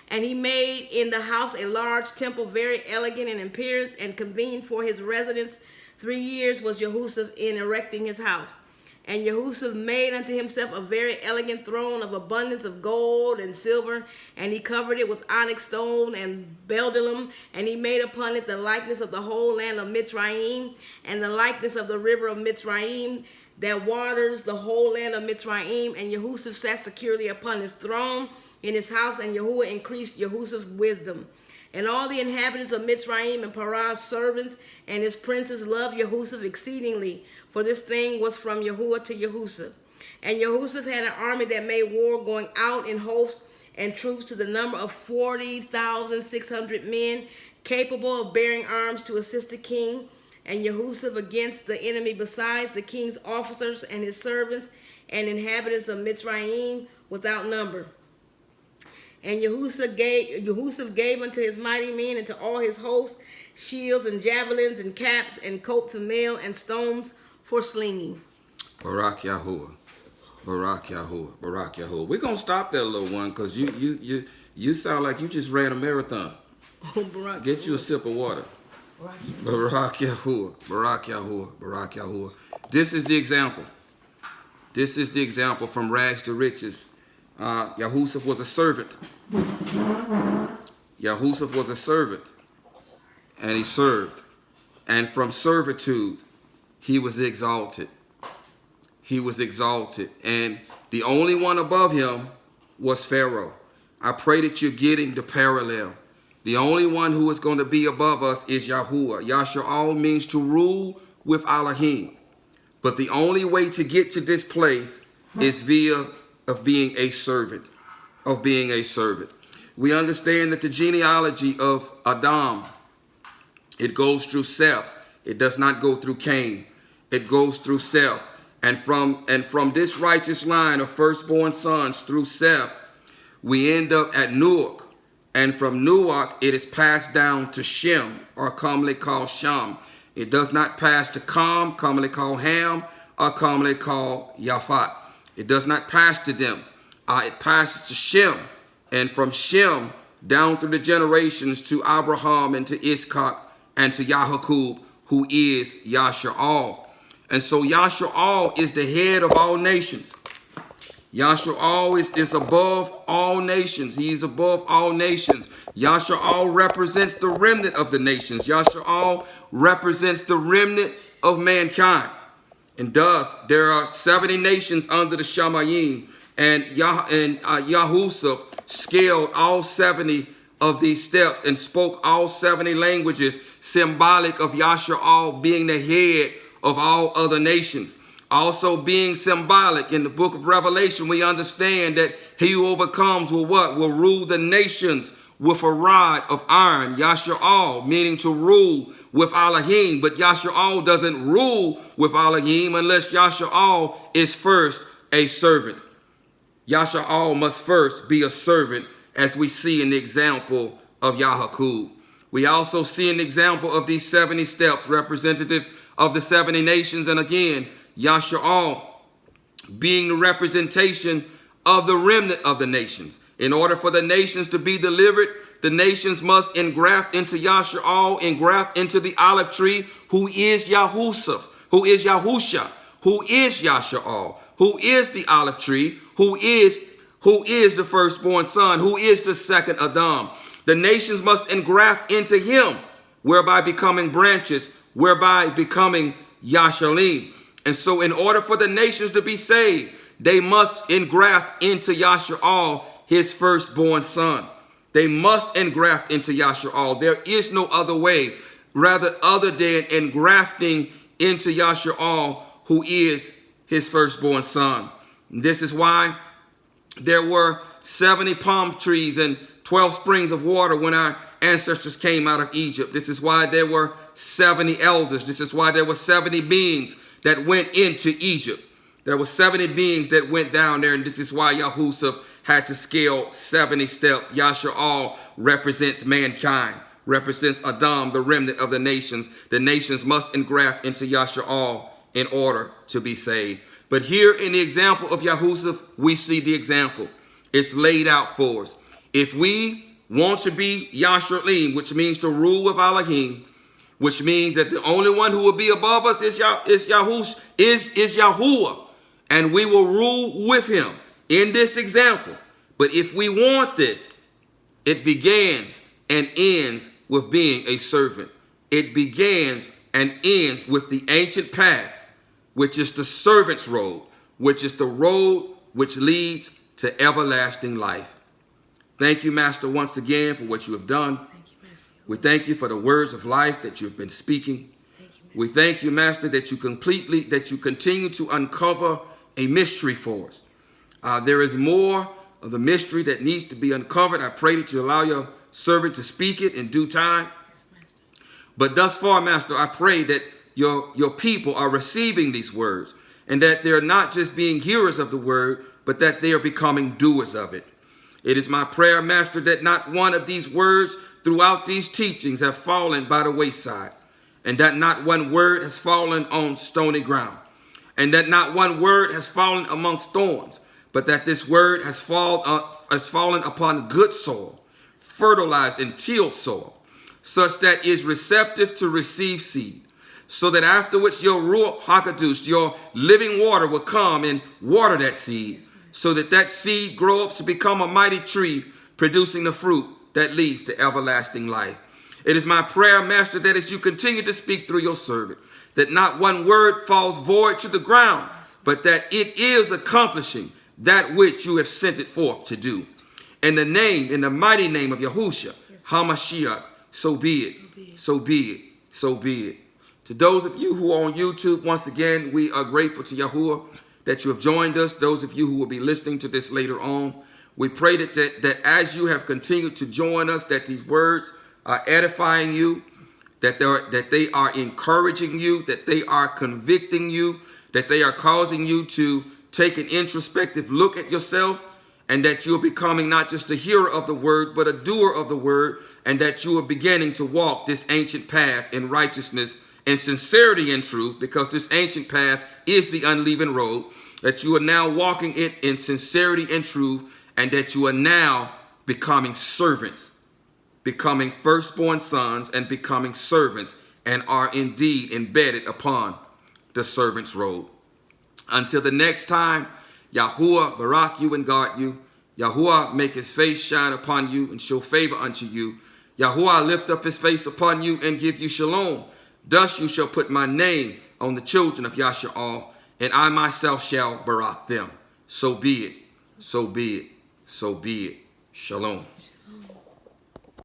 And he made in the house a large temple, very elegant in appearance and convenient for his residence. 3 years was Jehoshaphat in erecting his house. And Jehoshaphat made unto himself a very elegant throne of abundance of gold and silver, and he covered it with onyx stone and beldalim, and he made upon it the likeness of the whole land of Mitzrayim, and the likeness of the river of Mitzrayim that waters the whole land of Mitzrayim. And Jehoshaphat sat securely upon his throne in his house, and Yahuwah increased Jehoshaphat's wisdom. And all the inhabitants of Mitzrayim and Parah's servants and his princes loved Jehoshaphat exceedingly, for this thing was from Yahuwah to Jehoshaphat. And Jehoshaphat had an army that made war, going out in hosts and troops to the number of 40,600 men, capable of bearing arms to assist the king. And Jehoshaphat against the enemy, besides the king's officers and his servants and inhabitants of Mitzrayim, without number. And Jehoshaphat gave unto his mighty men and to all his host shields and javelins and caps and coats of mail and stones for slinging. Barak Yahuwah. Barak Yahuwah. Barak Yahuwah. We're going to stop there, little one, because you sound like you just ran a marathon. Oh, Barak. Get you a sip of water. Barak Yahuwah. Barak Yahuwah. Barak Yahuwah. This is the example. This is the example from rags to riches. Jehoshaphat was a servant. Jehoshaphat was a servant. and he served. And from servitude, he was exalted. He was exalted. And the only one above him was Pharaoh. I pray that you're getting the parallel. The only one who is going to be above us is Yahuwah. Yasha'al means to rule with Elohim. But the only way to get to this place is via of being a servant. Of being a servant. We understand that the genealogy of Adam, it goes through Seth. It does not go through Cain. It goes through Seth. And from this righteous line of firstborn sons through Seth, we end up at Noach. And from Noach, it is passed down to Shem, or commonly called Sham. It does not pass to Kam, commonly called Ham, or commonly called Yaphat. It does not pass to them. It passes to Shem. And from Shem down through the generations to Abraham and to Ishak and to Yaakov, who is Yasha'al. And so Yasha'al is the head of all nations. Yasha'al is above all nations. He is above all nations. Yasha'al represents the remnant of the nations. Yasha'al represents the remnant of mankind. And thus, there are 70 nations under the Shamayim. And Yahusuf scaled all 70 of these steps and spoke all 70 languages, symbolic of Yasha'al being the head of all other nations. Also being symbolic in the book of Revelation, we understand that he who overcomes will what? Will rule the nations with a rod of iron. Yasha'al, meaning to rule with Elohim. But Yasha'al doesn't rule with Elohim unless Yasha'al is first a servant. Yasha'al must first be a servant, as we see in the example of Yaakov. We also see an example of these 70 steps, representative of the 70 nations. And again, Yasha'al being the representation of the remnant of the nations. In order for the nations to be delivered, the nations must engraft into Yasha'al, engraft into the olive tree, who is Yahusuf, who is Yahusha, who is Yasha'al, who is the olive tree, who is the firstborn son, who is the second Adam. The nations must engraft into him, whereby becoming branches, whereby becoming Yashalim. And so in order for the nations to be saved, they must engraft into Yasha'al, his firstborn son. They must engraft into Yasha'al. There is no other way, rather other than engrafting into Yasha'al, who is his firstborn son. And this is why there were 70 palm trees and 12 springs of water when our ancestors came out of Egypt. This is why there were 70 elders. This is why there were 70 beings that went into Egypt. There were 70 beings that went down there, and this is why Yahusuf had to scale 70 steps. Yasha'al represents mankind, represents Adam, the remnant of the nations. The nations must engraft into Yasha'al in order to be saved. But here in the example of Yahusuf, we see the example. It's laid out for us. If we want to be Yashalim, which means to rule with Elohim, which means that the only one who will be above us is Yahuwah, and we will rule with him in this example. But if we want this, it begins and ends with being a servant. It begins and ends with the ancient path, which is the servant's road, which is the road which leads to everlasting life. Thank you, Master, once again for what you have done. We thank you for the words of life that you've been speaking. We thank you, Master, that you continue to uncover a mystery for us. There is more of the mystery that needs to be uncovered. I pray that you allow your servant to speak it in due time. But thus far, Master, I pray that your people are receiving these words, and that they're not just being hearers of the word, but that they are becoming doers of it. It is my prayer, Master, that not one of these words throughout these teachings have fallen by the wayside, and that not one word has fallen on stony ground, and that not one word has fallen amongst thorns, but that this word has fallen upon good soil, fertilized and tilled soil, such that is receptive to receive seed, so that afterwards your Ruach HaKodesh, your living water, will come and water that seed, so that that seed grow up to become a mighty tree, producing the fruit that leads to everlasting life. It is my prayer, Master, that as you continue to speak through your servant, that not one word falls void to the ground, but that it is accomplishing that which you have sent it forth to do. In the mighty name of Yahushua, HaMashiach, so be it, so be it, so be it. To those of you who are on YouTube, once again, we are grateful to Yahuwah that you have joined us. Those of you who will be listening to this later on, we pray that as you have continued to join us, that these words are edifying you, that they are encouraging you, that they are convicting you, that they are causing you to take an introspective look at yourself, and that you are becoming not just a hearer of the word, but a doer of the word, and that you are beginning to walk this ancient path in righteousness and sincerity and truth, because this ancient path is the unleavened road, that you are now walking it in sincerity and truth, and that you are now becoming servants, becoming firstborn sons and becoming servants, and are indeed embedded upon the servant's road. Until the next time, Yahuwah barak you and guard you. Yahuwah make his face shine upon you and show favor unto you. Yahuwah lift up his face upon you and give you shalom. Thus you shall put my name on the children of Yasha'al, and I myself shall barak them. So be it, so be it, so be it. Shalom.